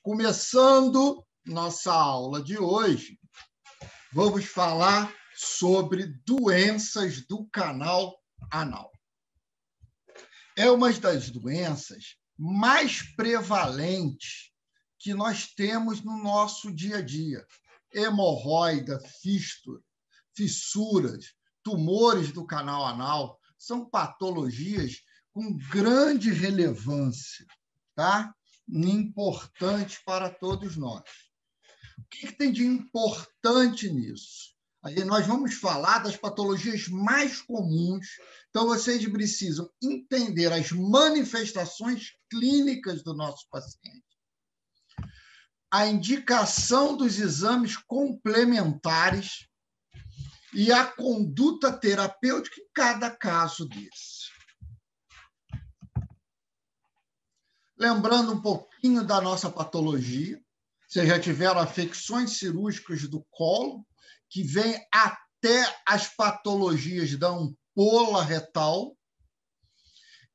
Começando nossa aula de hoje, vamos falar sobre doenças do canal anal. É uma das doenças mais prevalentes que nós temos no nosso dia a dia. Hemorroida, fístula, fissuras, tumores do canal anal são patologias com grande relevância, tá? Importante para todos nós. O que tem de importante nisso? Aí nós vamos falar das patologias mais comuns, então vocês precisam entender as manifestações clínicas do nosso paciente, a indicação dos exames complementares e a conduta terapêutica em cada caso desse. Lembrando um pouquinho da nossa patologia, vocês já tiveram afecções cirúrgicas do colo, que vem até as patologias da ampola retal.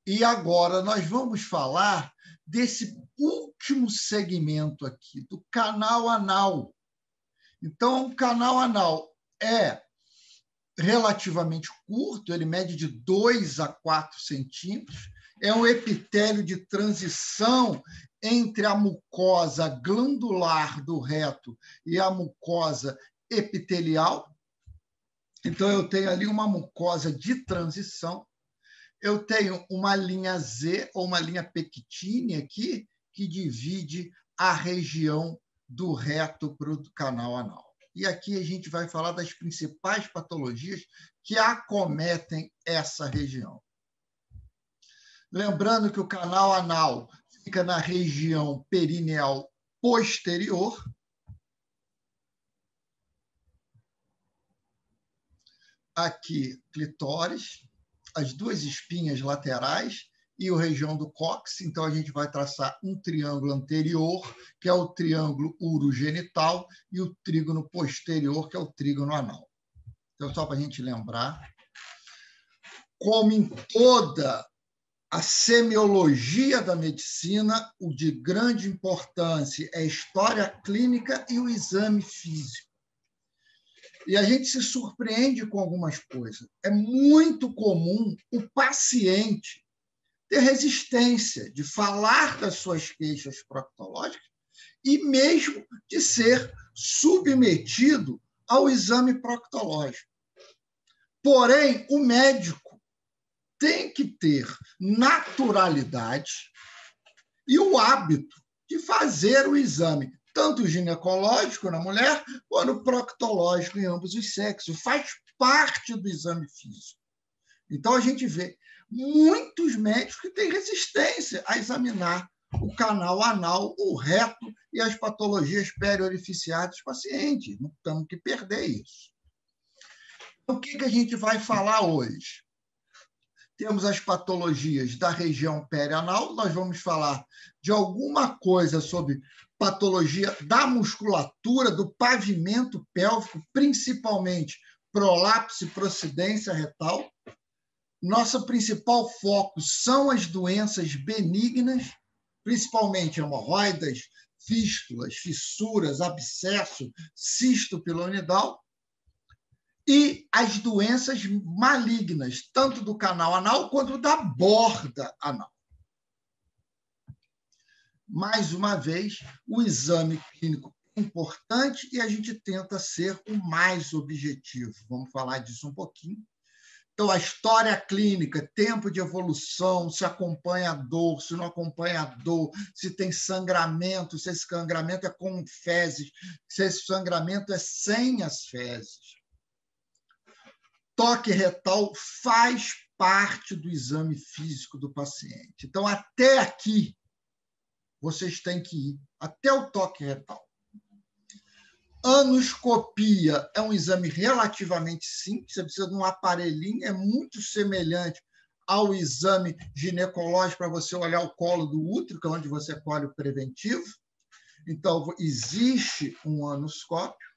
E agora nós vamos falar desse último segmento aqui, do canal anal. Então, o canal anal é relativamente curto, ele mede de 2 a 4 centímetros, é um epitélio de transição entre a mucosa glandular do reto e a mucosa epitelial. Então, eu tenho ali uma mucosa de transição. Eu tenho uma linha Z ou uma linha pectínea aqui que divide a região do reto para o canal anal. E aqui a gente vai falar das principais patologias que acometem essa região. Lembrando que o canal anal fica na região perineal posterior. Aqui, clitóris, as duas espinhas laterais e a região do cóccix. Então, a gente vai traçar um triângulo anterior, que é o triângulo urogenital, e o trígono posterior, que é o trígono anal. Então, só para a gente lembrar, como em toda a semiologia da medicina, o de grande importância é a história clínica e o exame físico. E a gente se surpreende com algumas coisas. É muito comum o paciente ter resistência de falar das suas queixas proctológicas e mesmo de ser submetido ao exame proctológico. Porém, o médico tem que ter naturalidade e o hábito de fazer o exame, tanto ginecológico na mulher, quanto proctológico em ambos os sexos. Faz parte do exame físico. Então, a gente vê muitos médicos que têm resistência a examinar o canal anal, o reto e as patologias periorificiais dos pacientes. Não temos que perder isso. O que a gente vai falar hoje? Temos as patologias da região perianal, nós vamos falar de alguma coisa sobre patologia da musculatura, do pavimento pélvico, principalmente prolapso e procidência retal. Nosso principal foco são as doenças benignas, principalmente hemorroidas, fístulas, fissuras, abscesso, cisto pilonidal, e as doenças malignas, tanto do canal anal quanto da borda anal. Mais uma vez, o exame clínico é importante e a gente tenta ser o mais objetivo. Vamos falar disso um pouquinho. Então, a história clínica, tempo de evolução, se acompanha a dor, se não acompanha a dor, se tem sangramento, se esse sangramento é com fezes, se esse sangramento é sem as fezes. Toque retal faz parte do exame físico do paciente. Então, até aqui, vocês têm que ir, até o toque retal. Anoscopia é um exame relativamente simples, você precisa de um aparelhinho, é muito semelhante ao exame ginecológico para você olhar o colo do útero, que é onde você colhe o preventivo. Então, existe um anoscópio.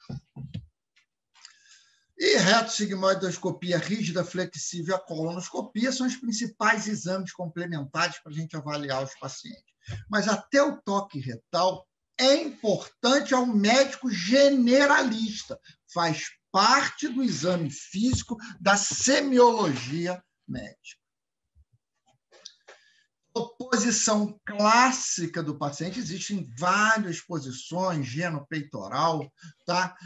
E retossigmoidoscopia rígida, flexível e a colonoscopia são os principais exames complementares para a gente avaliar os pacientes. Mas até o toque retal, é importante ao médico generalista, faz parte do exame físico da semiologia médica. A posição clássica do paciente, existem várias posições, genopeitoral, tá?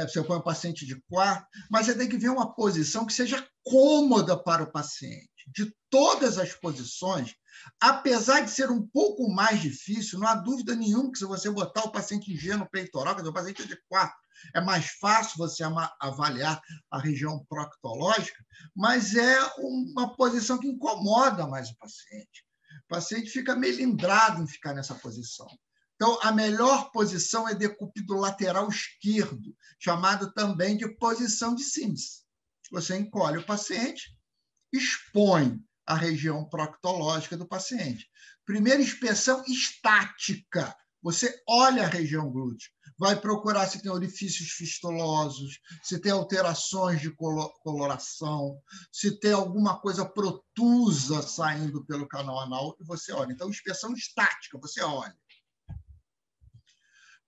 Você põe o paciente de quatro, mas você tem que ver uma posição que seja cômoda para o paciente. De todas as posições, apesar de ser um pouco mais difícil, não há dúvida nenhuma que se você botar o paciente em genopeitoral, quer dizer, o paciente de quatro, é mais fácil você avaliar a região proctológica, mas é uma posição que incomoda mais o paciente. O paciente fica melindrado em ficar nessa posição. Então, a melhor posição é decúbito lateral esquerdo, chamado também de posição de Sims. Você encolhe o paciente, expõe a região proctológica do paciente. Primeira inspeção estática. Você olha a região glútea, vai procurar se tem orifícios fistulosos, se tem alterações de coloração, se tem alguma coisa protusa saindo pelo canal anal, e você olha. Então, inspeção estática, você olha.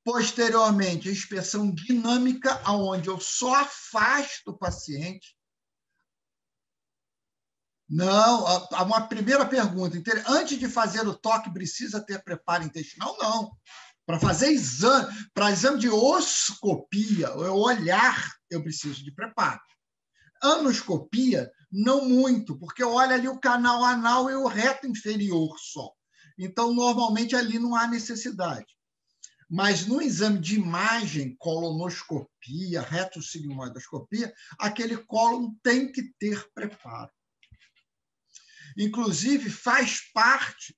Posteriormente, a inspeção dinâmica, onde eu só afasto o paciente. Não, uma primeira pergunta. Antes de fazer o toque, precisa ter preparo intestinal? Não. Para fazer exame, para exame de oscopia, eu olhar, eu preciso de preparo. Anoscopia, não muito, porque eu olho ali o canal anal e o reto inferior só. Então, normalmente, ali não há necessidade. Mas no exame de imagem, colonoscopia, retossigmoidoscopia, aquele cólon tem que ter preparo. Inclusive, faz parte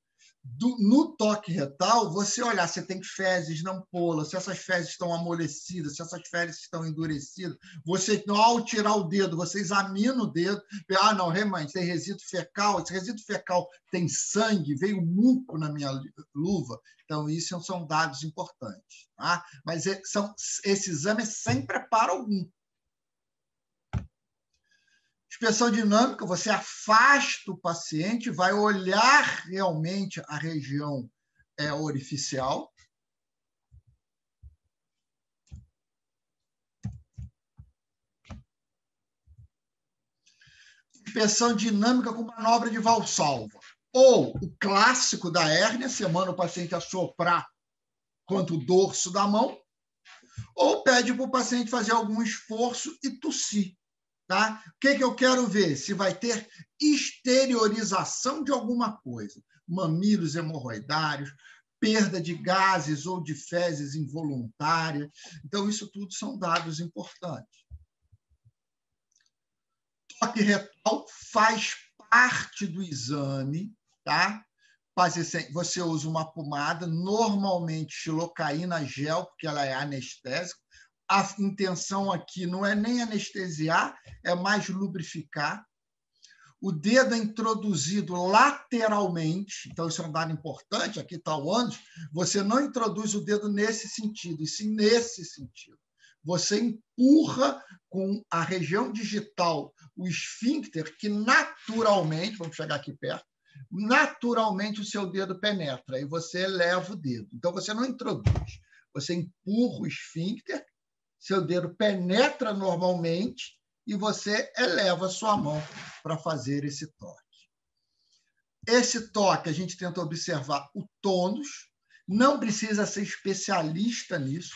no toque retal, você olhar se tem fezes na ampola, se essas fezes estão amolecidas, se essas fezes estão endurecidas. Você, ao tirar o dedo, você examina o dedo. Ah, não, realmente, tem resíduo fecal. Esse resíduo fecal tem sangue, veio muco na minha luva. Então, isso são dados importantes. Tá? Mas esse exame é sem preparo algum. Inspeção dinâmica, você afasta o paciente, vai olhar realmente a região orificial. Inspeção dinâmica com manobra de valsalva. Ou o clássico da hérnia, você manda o paciente assoprar contra o dorso da mão, ou pede para o paciente fazer algum esforço e tossir. Tá? O que eu quero ver? Se vai ter exteriorização de alguma coisa. Mamilos hemorroidários, perda de gases ou de fezes involuntária. Então, isso tudo são dados importantes. Toque retal faz parte do exame, tá? Você usa uma pomada, normalmente xilocaína gel, porque ela é anestésica. A intenção aqui não é nem anestesiar, é mais lubrificar. O dedo é introduzido lateralmente, então isso é um dado importante, aqui está o ânus, você não introduz o dedo nesse sentido, e sim nesse sentido. Você empurra com a região digital, o esfíncter, que naturalmente, vamos chegar aqui perto, naturalmente o seu dedo penetra, e você eleva o dedo. Então, você não introduz, você empurra o esfíncter, seu dedo penetra normalmente e você eleva a sua mão para fazer esse toque. Esse toque, a gente tenta observar o tônus, não precisa ser especialista nisso,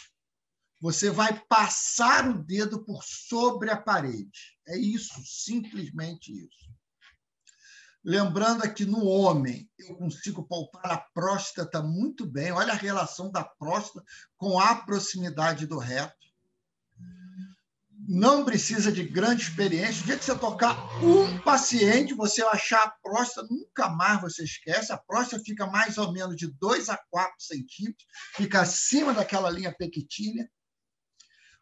você vai passar o dedo por sobre a parede. É isso, simplesmente isso. Lembrando aqui, no homem, eu consigo palpar a próstata muito bem. Olha a relação da próstata com a proximidade do reto. Não precisa de grande experiência. O dia que você tocar um paciente, você achar a próstata, nunca mais você esquece. A próstata fica mais ou menos de 2 a 4 centímetros, fica acima daquela linha pequitínia.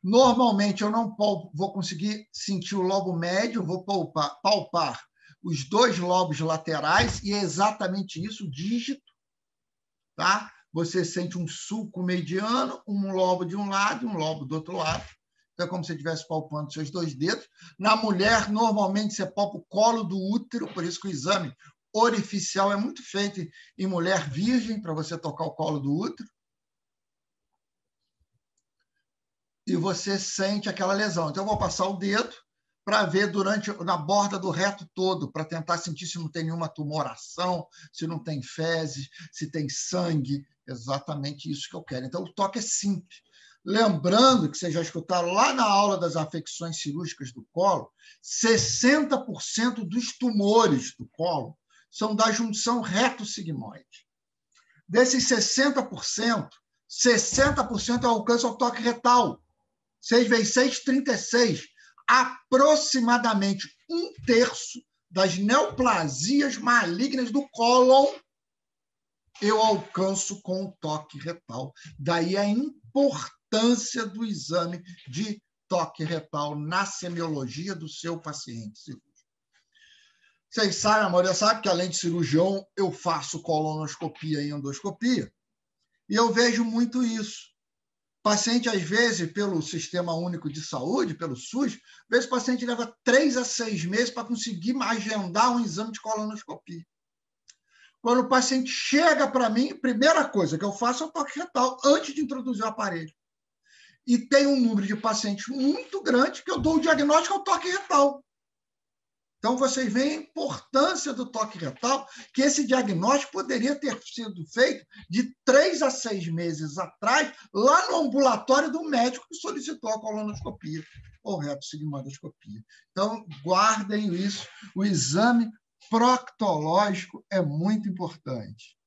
Normalmente, eu não vou conseguir sentir o lobo médio, vou palpar os 2 lobos laterais, e é exatamente isso, o dígito. Tá? Você sente um sulco mediano, um lobo de um lado e um lobo do outro lado. Então, é como se você estivesse palpando seus 2 dedos. Na mulher, normalmente, você palpa o colo do útero, por isso que o exame orificial é muito feito em mulher virgem, para você tocar o colo do útero. e você sente aquela lesão. Então, eu vou passar o dedo para ver na borda do reto todo, para tentar sentir se não tem nenhuma tumoração, se não tem fezes, se tem sangue. Exatamente isso que eu quero. Então, o toque é simples. Lembrando que vocês já escutaram lá na aula das afecções cirúrgicas do colo, 60% dos tumores do colo são da junção reto-sigmoide. Desses 60%, 60% alcança o toque retal. 6 vezes 6, 36. Aproximadamente 1/3 das neoplasias malignas do cólon eu alcanço com o toque retal. Daí a importância do exame de toque retal na semiologia do seu paciente cirúrgico. Vocês sabem, a maioria sabe que, além de cirurgião, eu faço colonoscopia e endoscopia, e eu vejo muito isso. O paciente, às vezes, pelo Sistema Único de Saúde, pelo SUS, às vezes o paciente leva 3 a 6 meses para conseguir agendar um exame de colonoscopia. Quando o paciente chega para mim, a primeira coisa que eu faço é o toque retal, antes de introduzir o aparelho. E tem um número de pacientes muito grande que eu dou o diagnóstico ao toque retal. Então, vocês veem a importância do toque retal, que esse diagnóstico poderia ter sido feito de 3 a 6 meses atrás, lá no ambulatório do médico que solicitou a colonoscopia ou reto-sigmoidoscopia. Então, guardem isso. O exame proctológico é muito importante.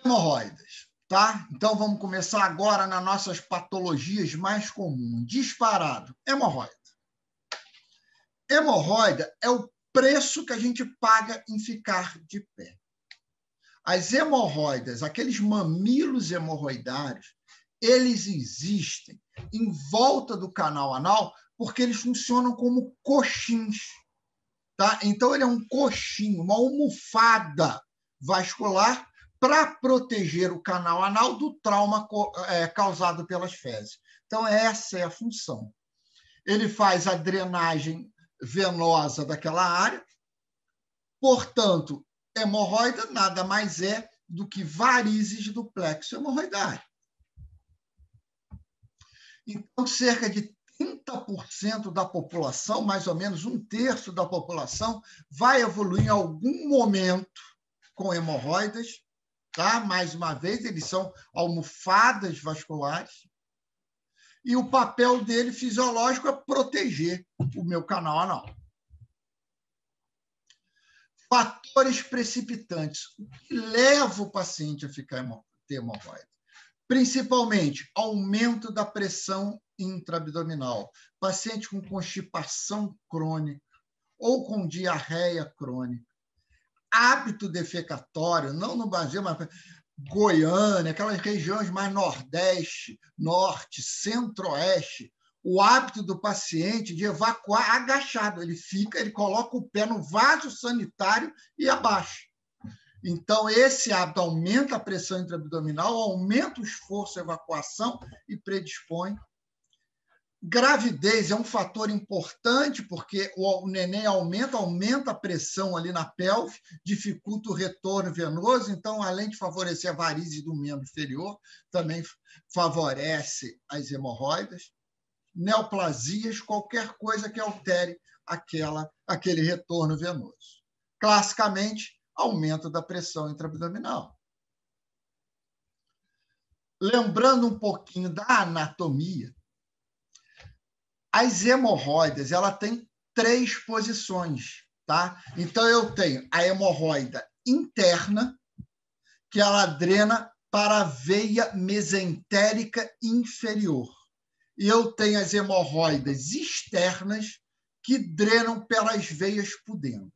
Hemorroidas, tá? Então, vamos começar agora nas nossas patologias mais comuns. Disparado, hemorroida. Hemorroida é o preço que a gente paga em ficar de pé. As hemorroidas, aqueles mamilos hemorroidários, eles existem em volta do canal anal porque eles funcionam como coxins, tá? Então, ele é um coxinho, uma almofada vascular para proteger o canal anal do trauma causado pelas fezes. Então, essa é a função. Ele faz a drenagem venosa daquela área, portanto, hemorroida nada mais é do que varizes do plexo hemorroidário. Então, cerca de 30% da população, mais ou menos 1/3 da população, vai evoluir em algum momento com hemorroidas, tá? Mais uma vez, eles são almofadas vasculares, e o papel dele fisiológico é proteger o meu canal anal. Fatores precipitantes. O que leva o paciente a ter hemorroida? Principalmente, aumento da pressão intraabdominal. Paciente com constipação crônica ou com diarreia crônica. Hábito defecatório, não no Brasil, mas Goiânia, aquelas regiões mais nordeste, norte, centro-oeste, o hábito do paciente de evacuar agachado. Ele coloca o pé no vaso sanitário e abaixa. Então, esse hábito aumenta a pressão intraabdominal, aumenta o esforço de evacuação e predispõe. Gravidez é um fator importante, porque o neném aumenta a pressão ali na pelve, dificulta o retorno venoso, então, além de favorecer a varize do membro inferior, também favorece as hemorroidas. Neoplasias, qualquer coisa que altere aquele retorno venoso. Classicamente, aumento da pressão intraabdominal. Lembrando um pouquinho da anatomia, as hemorroidas, ela tem 3 posições, tá? Então, eu tenho a hemorroida interna, que ela drena para a veia mesentérica inferior. E eu tenho as hemorroidas externas, que drenam pelas veias pudendas.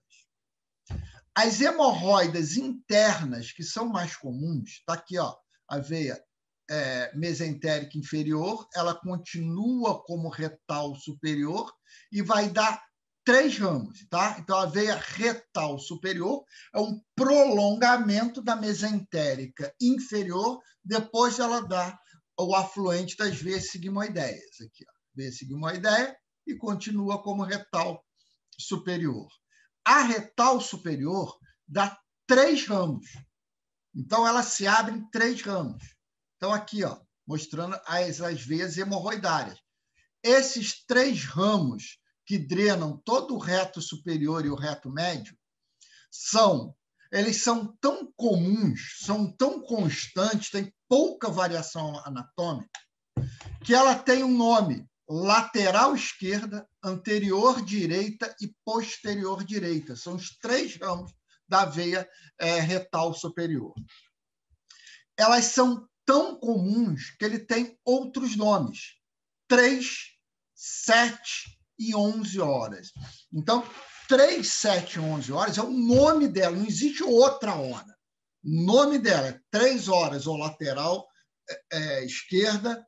As hemorroidas internas, que são mais comuns, está aqui, ó, a veia mesentérica inferior, ela continua como retal superior e vai dar 3 ramos, tá? Então, a veia retal superior é um prolongamento da mesentérica inferior, depois ela dá o afluente das veias sigmoideias, aqui, ó, veia sigmoideia, e continua como retal superior. A retal superior dá 3 ramos. Então, ela se abre em 3 ramos. Então, aqui, ó, mostrando as veias hemorroidárias. Esses 3 ramos que drenam todo o reto superior e o reto médio, eles são tão comuns, são tão constantes, tem pouca variação anatômica, que ela tem um nome: lateral esquerda, anterior direita e posterior direita. São os 3 ramos da veia retal superior. Elas são tão comuns que ele tem outros nomes: 3, 7 e 11 horas. Então, 3, 7 e 11 horas é o nome dela, não existe outra hora. O nome dela é 3 horas ou lateral esquerda,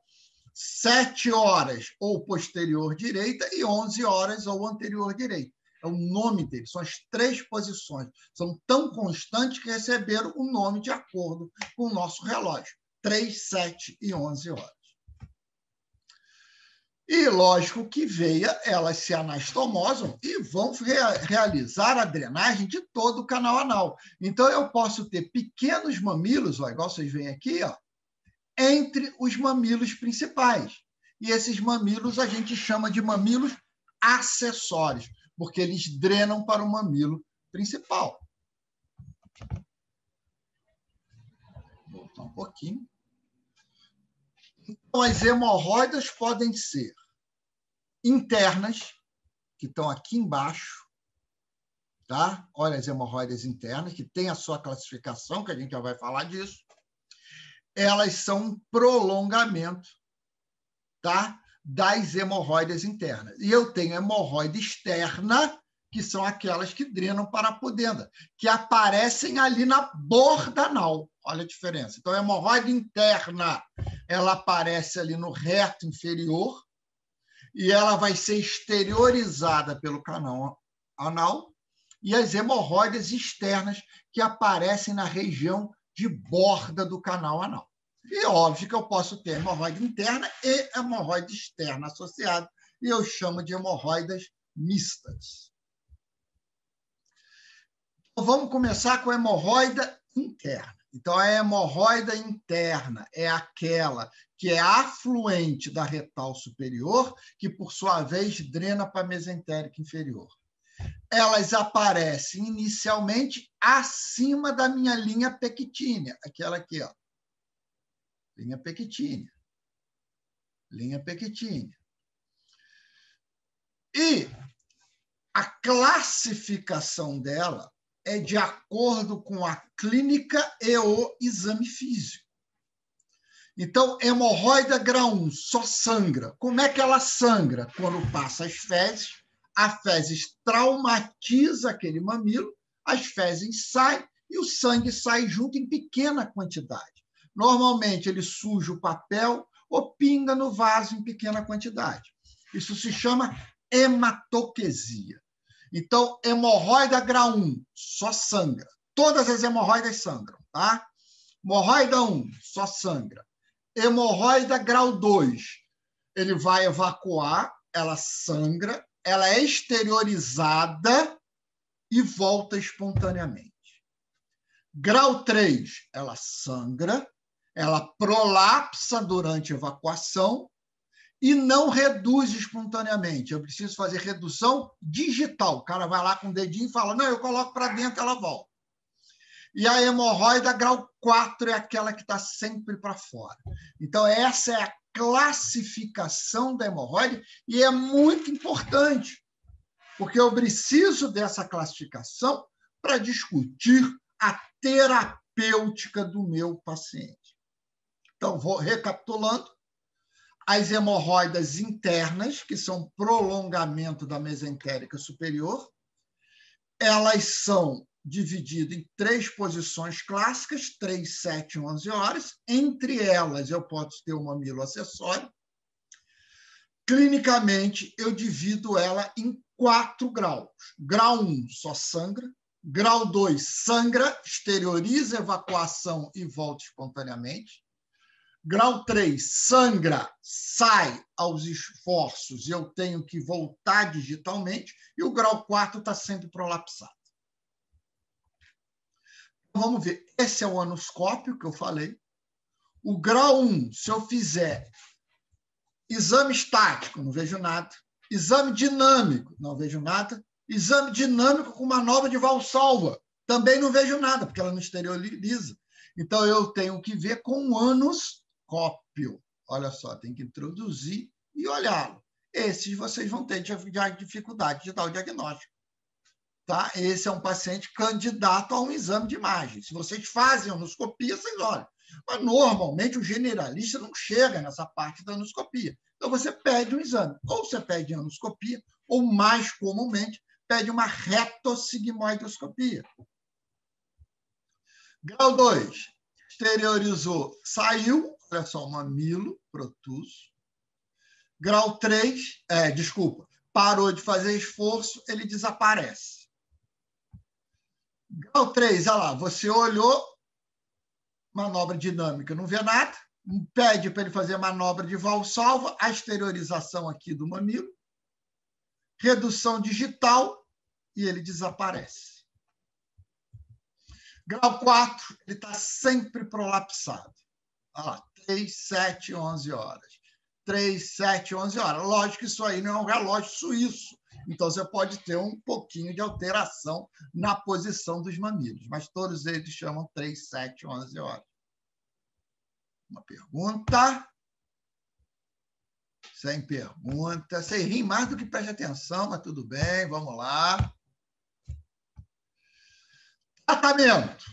7 horas ou posterior direita e 11 horas ou anterior direita. É o nome dele, são as 3 posições. São tão constantes que receberam o nome de acordo com o nosso relógio: 3, 7 e 11 horas. E, lógico, que veia, elas se anastomosam e vão realizar a drenagem de todo o canal anal. Então, eu posso ter pequenos mamilos, ó, igual vocês veem aqui, ó, entre os mamilos principais. E esses mamilos a gente chama de mamilos acessórios, porque eles drenam para o mamilo principal. Vou voltar um pouquinho. Então, as hemorroidas podem ser internas, que estão aqui embaixo, tá? Olha as hemorroidas internas, que tem a sua classificação, que a gente já vai falar disso. Elas são um prolongamento, tá, das hemorroidas internas. E eu tenho hemorroida externa, que são aquelas que drenam para a pudenda, que aparecem ali na borda anal. Olha a diferença. Então, a hemorroida interna, ela aparece ali no reto inferior e ela vai ser exteriorizada pelo canal anal, e as hemorroidas externas, que aparecem na região de borda do canal anal. E óbvio que eu posso ter hemorroida interna e hemorroida externa associada, e eu chamo de hemorroidas mistas. Então, vamos começar com a hemorroida interna. Então, a hemorroida interna é aquela que é afluente da retal superior, que, por sua vez, drena para a mesentérica inferior. Elas aparecem inicialmente acima da minha linha pectínea, aquela aqui, ó. Linha pectínea. Linha pectínea. E a classificação dela é de acordo com a clínica e o exame físico. Então, hemorroida grau 1 só sangra. Como é que ela sangra? Quando passa as fezes, a fezes traumatiza aquele mamilo, as fezes saem e o sangue sai junto em pequena quantidade. Normalmente, ele suja o papel ou pinga no vaso em pequena quantidade. Isso se chama hematoquesia. Então, hemorroida grau 1 só sangra. Todas as hemorroidas sangram, tá? Hemorroida 1 só sangra. Hemorroida grau 2, ele vai evacuar, ela sangra, ela é exteriorizada e volta espontaneamente. Grau 3, ela sangra, ela prolapsa durante a evacuação e não reduz espontaneamente. Eu preciso fazer redução digital. O cara vai lá com o dedinho e fala: não, eu coloco para dentro, ela volta. E a hemorroida grau 4 é aquela que está sempre para fora. Então, essa é a classificação da hemorroide e é muito importante, porque eu preciso dessa classificação para discutir a terapêutica do meu paciente. Então, vou recapitulando. As hemorroidas internas, que são prolongamento da mesentérica superior, elas são divididas em 3 posições clássicas, 3, 7 e 11 horas. Entre elas, eu posso ter o mamilo acessório. Clinicamente, eu divido ela em 4 graus. Grau 1, só sangra. Grau 2, sangra, exterioriza, evacuação e volta espontaneamente. Grau 3, sangra, sai aos esforços e eu tenho que voltar digitalmente. E o grau 4 está sempre prolapsado. Vamos ver. Esse é o anoscópio que eu falei. O grau 1, se eu fizer exame estático, não vejo nada. Exame dinâmico, não vejo nada. Exame dinâmico com manobra de Valsalva, também não vejo nada, porque ela não exterioriza. Então, eu tenho que ver com o anoscópio. Olha só, tem que introduzir e olhá-lo. Esses vocês vão ter dificuldade de dar o diagnóstico. Tá? Esse é um paciente candidato a um exame de imagem. Se vocês fazem anoscopia, vocês olham. Mas, normalmente, o generalista não chega nessa parte da anoscopia. Então, você pede um exame. Ou você pede anoscopia, ou, mais comumente, pede uma retossigmoidoscopia. Grau 2. Exteriorizou, saiu. Olha só, o mamilo protuso. Grau 3, parou de fazer esforço, ele desaparece. Grau 3, olha lá, você olhou, manobra dinâmica, não vê nada, pede para ele fazer manobra de Valsalva, a exteriorização aqui do mamilo, redução digital e ele desaparece. Grau 4, ele está sempre prolapsado. Olha lá, 3, 7, 11 horas. 3, 7, 11 horas. Lógico que isso aí não é um relógio suíço. Então, você pode ter um pouquinho de alteração na posição dos mamilos. Mas todos eles chamam 3, 7, 11 horas. Uma pergunta? Sem pergunta. Você ri mais do que preste atenção, mas tudo bem. Vamos lá. Tratamento.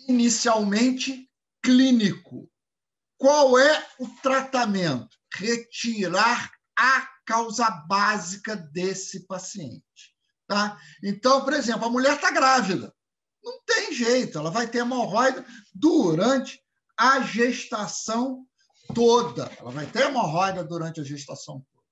Inicialmente, clínico. Qual é o tratamento? Retirar a causa básica desse paciente. Tá? Então, por exemplo, a mulher está grávida. Não tem jeito, ela vai ter hemorroida durante a gestação toda. Ela vai ter hemorroida durante a gestação toda.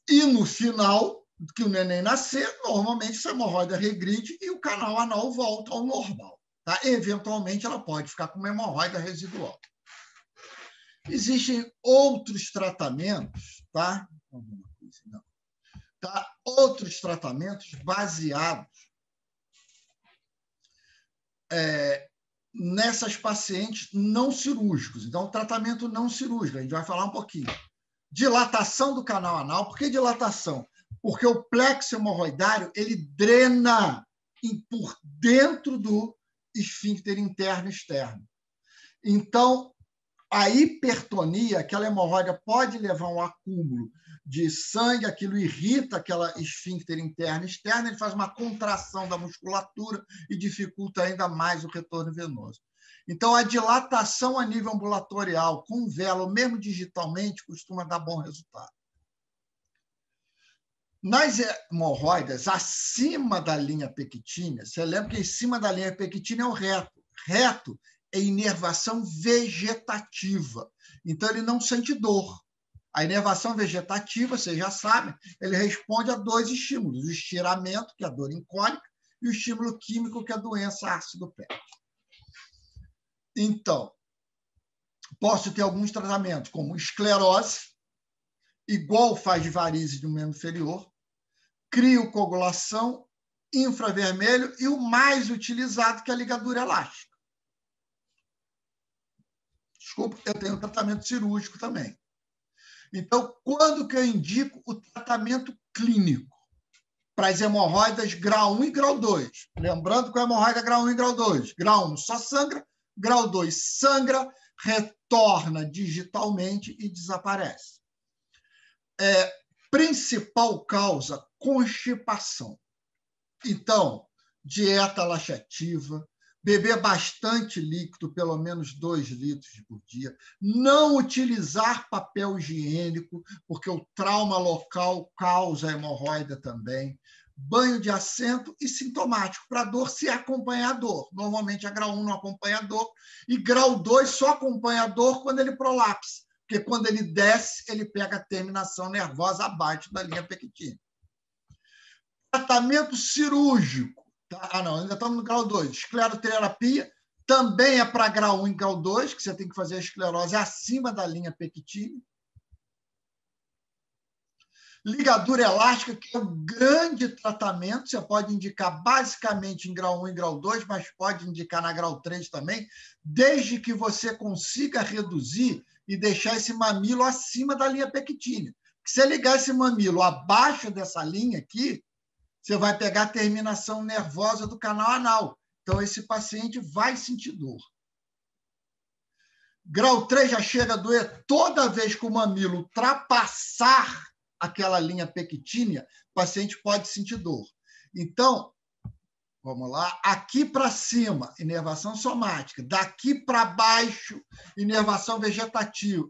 E no final, que o neném nascer, normalmente essa hemorroida regride e o canal anal volta ao normal. Tá? Eventualmente, ela pode ficar com uma hemorroida residual. Existem outros tratamentos, tá? Outros tratamentos baseados nessas pacientes não cirúrgicos. Então, tratamento não cirúrgico, a gente vai falar um pouquinho. Dilatação do canal anal. Por que dilatação? Porque o plexo hemorroidário ele drena por dentro do esfíncter interno e externo. Então, a hipertonia, aquela hemorroida pode levar a um acúmulo de sangue, aquilo irrita aquela esfíncter interna e externa, ele faz uma contração da musculatura e dificulta ainda mais o retorno venoso. Então, a dilatação a nível ambulatorial, com vela, ou mesmo digitalmente, costuma dar bom resultado. Nas hemorroidas, acima da linha pectínea, você lembra que em cima da linha pectínea é o reto. Reto é inervação vegetativa. Então, ele não sente dor. A inervação vegetativa, vocês já sabem, ele responde a dois estímulos. O estiramento, que é a dor incônica, e o estímulo químico, que é a doença ácido péptico. Então, posso ter alguns tratamentos, como esclerose, igual faz de varizes do membro inferior, criocoagulação, infravermelho e o mais utilizado, que é a ligadura elástica. Desculpa, eu tenho tratamento cirúrgico também. Então, quando que eu indico o tratamento clínico? Para as hemorroidas grau 1 e grau 2. Lembrando que a hemorroida grau 1 e grau 2. Grau 1 só sangra, grau 2 sangra, retorna digitalmente e desaparece. Principal causa, constipação. Então, dieta laxativa, beber bastante líquido, pelo menos 2 litros por dia, não utilizar papel higiênico, porque o trauma local causa hemorroida também, banho de assento e sintomático, para dor se acompanhar dor. Normalmente a grau 1 não acompanha dor, e grau 2 só acompanha dor quando ele prolapsa, porque quando ele desce, ele pega a terminação nervosa abaixo da linha pectínea. Tratamento cirúrgico. Ainda estamos no grau 2. Escleroterapia também é para grau 1 e grau 2, que você tem que fazer a esclerose acima da linha pectínea. Ligadura elástica, que é um grande tratamento, você pode indicar basicamente em grau 1 e grau 2, mas pode indicar na grau 3 também, desde que você consiga reduzir e deixar esse mamilo acima da linha pectínea. Se você ligar esse mamilo abaixo dessa linha aqui, você vai pegar a terminação nervosa do canal anal. Então, esse paciente vai sentir dor. Grau 3 já chega a doer toda vez que o mamilo ultrapassar aquela linha pectínea, o paciente pode sentir dor. Então, vamos lá, aqui para cima, inervação somática, daqui para baixo, inervação vegetativa,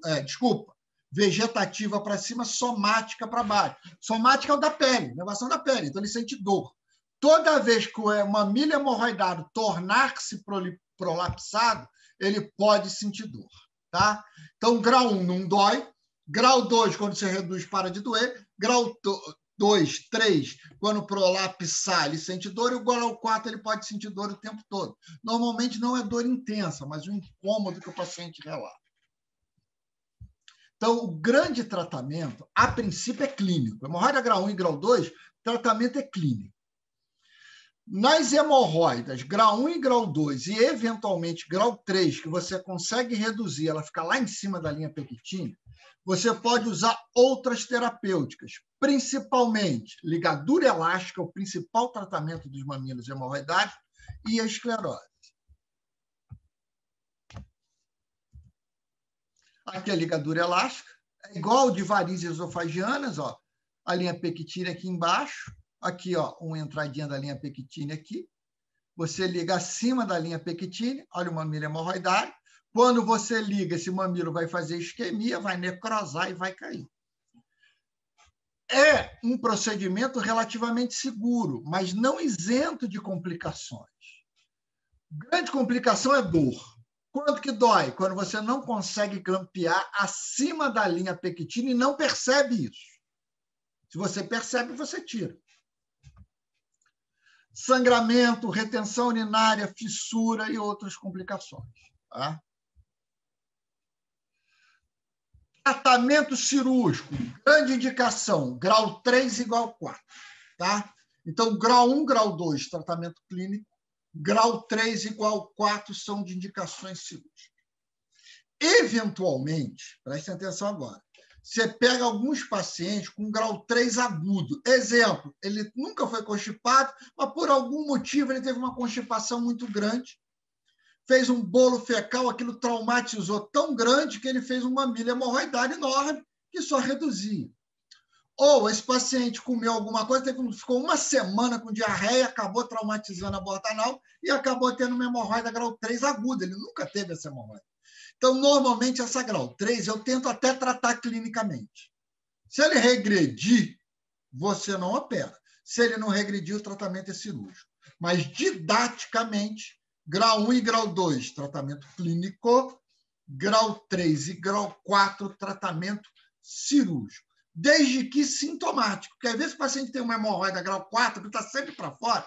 vegetativa para cima, somática para baixo. Somática é o da pele, inervação da pele, então ele sente dor. Toda vez que o mamilo hemorroidado tornar-se prolapsado, ele pode sentir dor. Tá? Então, grau 1 não dói, grau 2, quando você reduz, para de doer, grau 2, 3, quando prolapsar, ele sente dor, e o grau 4 ele pode sentir dor o tempo todo. Normalmente não é dor intensa, mas um incômodo que o paciente relata. Então, o grande tratamento, a princípio, é clínico. Hemorroida grau 1 e grau 2, tratamento é clínico. Nas hemorroidas, grau 1 e grau 2 e, eventualmente, grau 3, que você consegue reduzir, ela fica lá em cima da linha pectínea, você pode usar outras terapêuticas, principalmente ligadura elástica, o principal tratamento dos mamilos hemorroidários, e a esclerose. Aqui a ligadura elástica, é igual de varizes esofagianas, ó, a linha pectínea aqui embaixo, aqui, ó, uma entradinha da linha pectínea aqui. Você liga acima da linha pectínea, olha o mamilo hemorroidário. Quando você liga, esse mamilo vai fazer isquemia, vai necrosar e vai cair. É um procedimento relativamente seguro, mas não isento de complicações. Grande complicação é dor. Quando que dói? Quando você não consegue grampear acima da linha pectínea e não percebe isso. Se você percebe, você tira. Sangramento, retenção urinária, fissura e outras complicações. Tá? Tratamento cirúrgico, grande indicação, grau 3 igual 4. Tá? Então, grau 1, grau 2, tratamento clínico, grau 3 igual 4 são de indicações cirúrgicas. Eventualmente, prestem atenção agora, você pega alguns pacientes com grau 3 agudo. Exemplo, ele nunca foi constipado, mas por algum motivo ele teve uma constipação muito grande, fez um bolo fecal, aquilo traumatizou tão grande que ele fez um mamilo hemorroidário enorme que só reduzia. Ou esse paciente comeu alguma coisa, ficou uma semana com diarreia, acabou traumatizando a borda anal e acabou tendo uma hemorroida grau 3 aguda. Ele nunca teve essa hemorroida. Então, normalmente, essa grau 3 eu tento até tratar clinicamente. Se ele regredir, você não opera. Se ele não regredir, o tratamento é cirúrgico. Mas, didaticamente, grau 1 e grau 2, tratamento clínico, grau 3 e grau 4, tratamento cirúrgico. Desde que sintomático. Porque, às vezes, o paciente tem uma hemorroida grau 4, que está sempre para fora,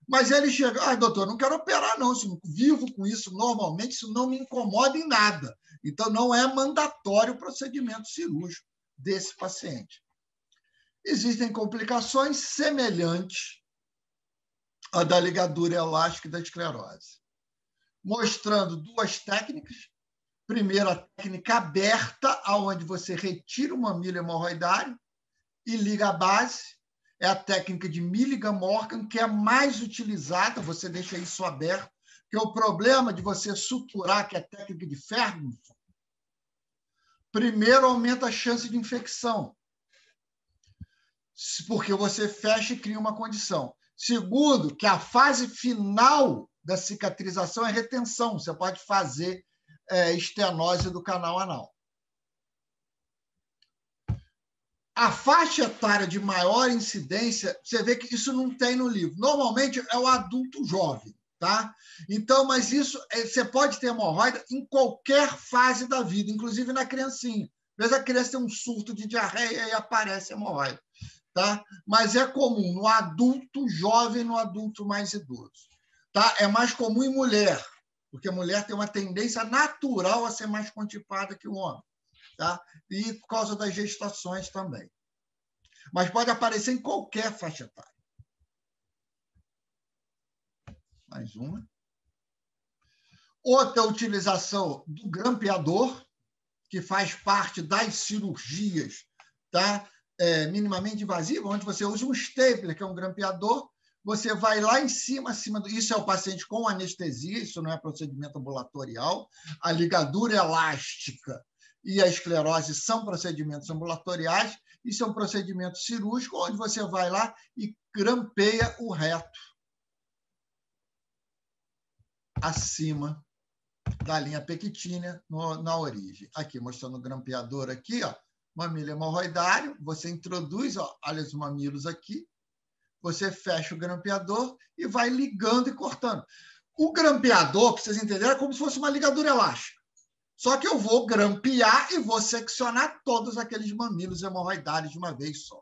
mas ele chega, doutor, não quero operar, não. Vivo com isso normalmente, isso não me incomoda em nada. Então, não é mandatório o procedimento cirúrgico desse paciente. Existem complicações semelhantes à da ligadura elástica e da esclerose, mostrando duas técnicas. Primeiro, a técnica aberta, onde você retira o mamilo hemorroidário e liga a base. É a técnica de Milligan-Morgan, que é mais utilizada, você deixa isso aberto, porque o problema de você suturar, que é a técnica de Ferguson, primeiro, aumenta a chance de infecção, porque você fecha e cria uma condição. Segundo, que a fase final da cicatrização é retenção, você pode fazer estenose do canal anal. A faixa etária de maior incidência, você vê que isso não tem no livro. Normalmente é o adulto jovem, tá? Então, mas isso, você pode ter hemorroida em qualquer fase da vida, inclusive na criancinha. Às vezes a criança tem um surto de diarreia e aparece hemorroida, tá? Mas é comum no adulto jovem, no adulto mais idoso, tá? É mais comum em mulher, porque a mulher tem uma tendência natural a ser mais constipada que o homem. Tá? E por causa das gestações também. mas pode aparecer em qualquer faixa etária. Mais uma. Outra utilização do grampeador, que faz parte das cirurgias, tá? Minimamente invasivas, onde você usa um stapler, que é um grampeador, você vai lá em cima, isso é o paciente com anestesia, isso não é procedimento ambulatorial. A ligadura elástica e a esclerose são procedimentos ambulatoriais, isso é um procedimento cirúrgico, onde você vai lá e grampeia o reto acima da linha pequitínea na origem. Aqui, mostrando o grampeador aqui, ó, mamilo hemorroidário, você introduz, ó, olha os mamilos aqui, você fecha o grampeador e vai ligando e cortando. O grampeador, para vocês entenderem, é como se fosse uma ligadura elástica. Só que eu vou grampear e vou seccionar todos aqueles mamilos hemorroidários de uma vez só.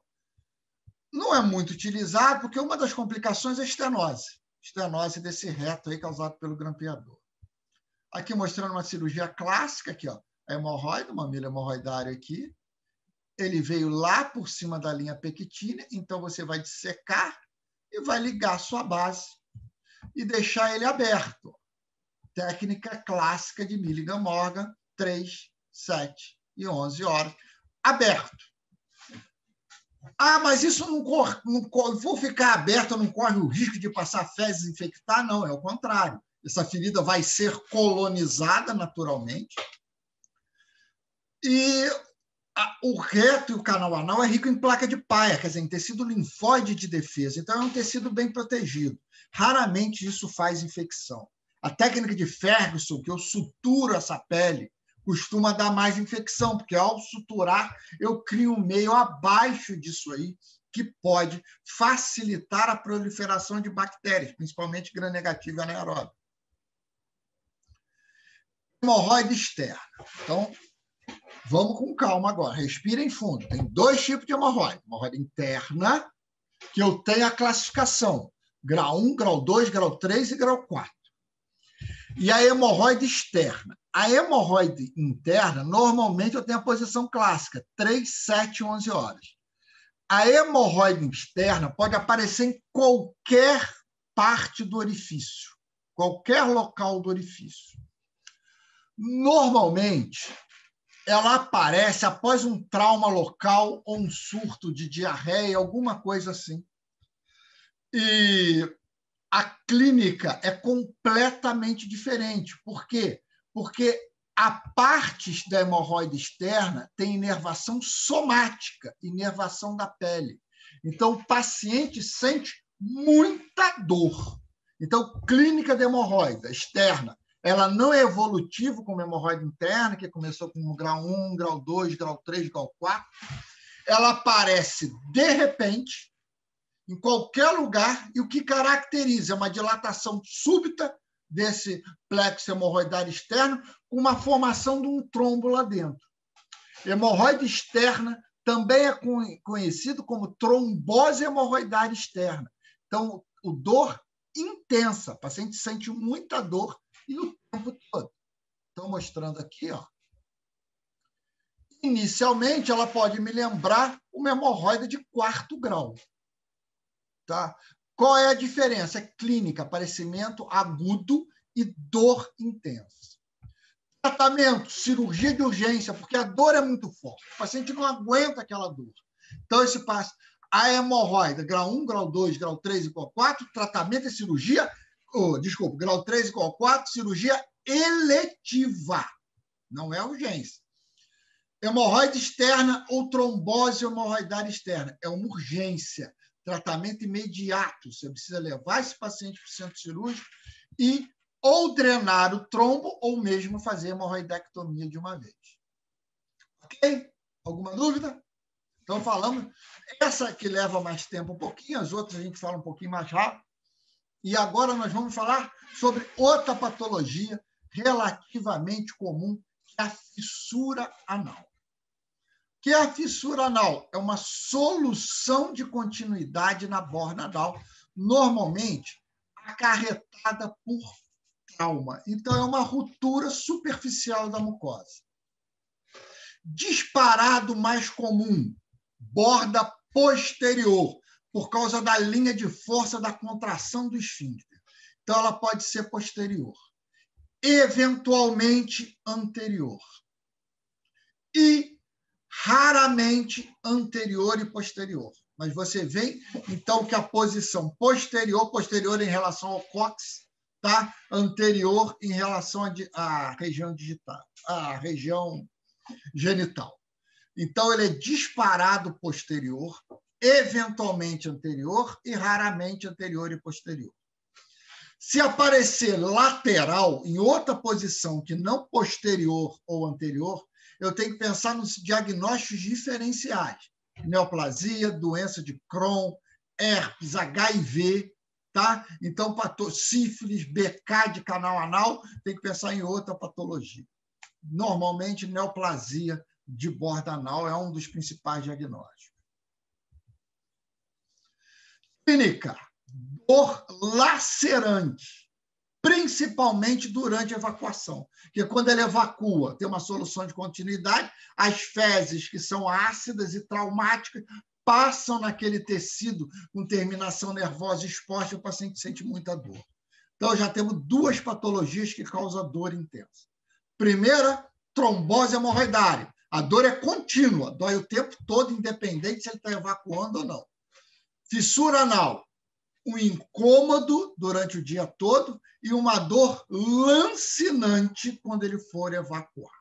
Não é muito utilizado, porque uma das complicações é a estenose desse reto aí causado pelo grampeador. Aqui mostrando uma cirurgia clássica, aqui, ó, a hemorroide, o mamilo hemorroidário aqui. Ele veio lá por cima da linha pequitínea, então você vai dissecar e vai ligar a sua base e deixar ele aberto. Técnica clássica de Milligan-Morgan, 3, 7 e 11 horas, aberto. Ah, mas isso não vou ficar aberto, não corre o risco de passar fezes e infectar? Não, é o contrário. Essa ferida vai ser colonizada naturalmente. E o reto e o canal anal é rico em placa de Peyer, quer dizer, em tecido linfóide de defesa. Então, é um tecido bem protegido. Raramente isso faz infecção. A técnica de Ferguson, que eu suturo essa pele, costuma dar mais infecção, porque ao suturar, eu crio um meio abaixo disso aí, que pode facilitar a proliferação de bactérias, principalmente gram-negativa e anaeróbica. Hemorroide externa. Então, vamos com calma agora. Respirem fundo. Tem 2 tipos de hemorroide. Hemorroide interna, que eu tenho a classificação. Grau 1, grau 2, grau 3 e grau 4. E a hemorroide externa. A hemorroide interna, normalmente eu tenho a posição clássica, 3, 7, 11 horas. A hemorroide externa pode aparecer em qualquer parte do orifício, qualquer local do orifício. Normalmente, ela aparece após um trauma local ou um surto de diarreia, alguma coisa assim. E a clínica é completamente diferente. Por quê? Porque a partes da hemorroide externa tem inervação somática, inervação da pele. Então, o paciente sente muita dor. Então, clínica de hemorroida externa, ela não é evolutiva como a hemorroide interna, que começou com grau 1, grau 2, grau 3, grau 4. Ela aparece de repente, em qualquer lugar, e o que caracteriza é uma dilatação súbita desse plexo hemorroidário externo, com uma formação de um trombo lá dentro. Hemorroide externa também é conhecido como trombose hemorroidária externa. Então, dor intensa, o paciente sente muita dor e o tempo todo. Estou mostrando aqui, ó. Inicialmente, ela pode me lembrar uma hemorroida de 4º grau. Tá? Qual é a diferença? É clínica, aparecimento agudo e dor intensa. Tratamento, cirurgia de urgência, porque a dor é muito forte. O paciente não aguenta aquela dor. Então, esse passo, a hemorroida, grau 1, grau 2, grau 3 e grau 4, tratamento e cirurgia, grau 3 e grau 4, cirurgia eletiva, não é urgência. Hemorroide externa ou trombose hemorroidária externa, é uma urgência. Tratamento imediato. Você precisa levar esse paciente para o centro cirúrgico e ou drenar o trombo ou mesmo fazer hemorroidectomia de uma vez. Ok? Alguma dúvida? Então, falamos. Essa que leva mais tempo um pouquinho, as outras a gente fala um pouquinho mais rápido. E agora nós vamos falar sobre outra patologia relativamente comum, que é a fissura anal. O que é a fissura anal? É uma solução de continuidade na borda anal, normalmente acarretada por trauma. Então, é uma ruptura superficial da mucosa. Disparado mais comum, borda posterior, por causa da linha de força da contração do esfíncter. Então, ela pode ser posterior. Eventualmente anterior. E raramente anterior e posterior. Mas você vê, então, que a posição posterior em relação ao cóccix, tá? Anterior em relação à região digital, à região genital. Então, ele é disparado posterior, eventualmente anterior e raramente anterior e posterior. Se aparecer lateral, em outra posição que não posterior ou anterior, eu tenho que pensar nos diagnósticos diferenciais. Neoplasia, doença de Crohn, herpes, HIV, tá? Então, sífilis, BK de canal anal, tem que pensar em outra patologia. Normalmente, neoplasia de borda anal é um dos principais diagnósticos. Clínica. Dor lacerante, principalmente durante a evacuação. Porque quando ele evacua, tem uma solução de continuidade, as fezes, que são ácidas e traumáticas, passam naquele tecido com terminação nervosa exposta e o paciente sente muita dor. Então, já temos duas patologias que causam dor intensa. Primeira, trombose hemorroidária. A dor é contínua, dói o tempo todo, independente se ele está evacuando ou não. Fissura anal. Um incômodo durante o dia todo e uma dor lancinante quando ele for evacuar.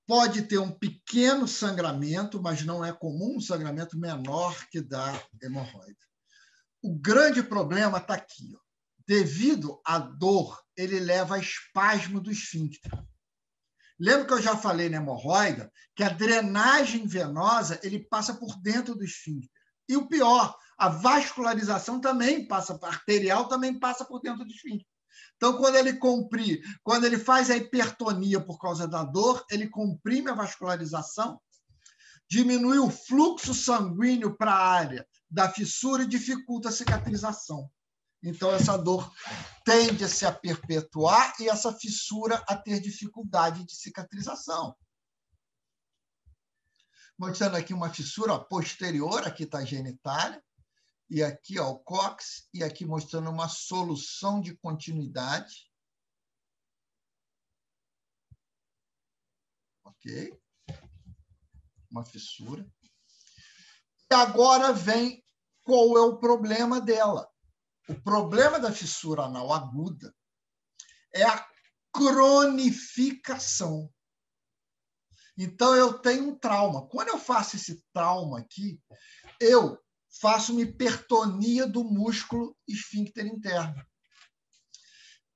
Pode ter um pequeno sangramento, mas não é comum, um sangramento menor que da hemorroida. O grande problema está aqui. Ó. Devido à dor, ele leva a espasmo do esfíncter. Lembra que eu já falei na hemorroida que a drenagem venosa ele passa por dentro do esfíncter. E o pior, a vascularização também passa, a arterial também passa por dentro do esfíncter. Então, quando ele faz a hipertonia por causa da dor, ele comprime a vascularização, diminui o fluxo sanguíneo para a área da fissura e dificulta a cicatrização. Então, essa dor tende a se perpetuar e essa fissura a ter dificuldade de cicatrização. Mostrando aqui uma fissura posterior, aqui está a genitália, e aqui ó, o cóccix, e aqui mostrando uma solução de continuidade. Ok? Uma fissura. E agora vem qual é o problema dela. O problema da fissura anal aguda é a cronificação. Então, eu tenho um trauma. Quando eu faço esse trauma aqui, eu faço uma hipertonia do músculo esfíncter interno.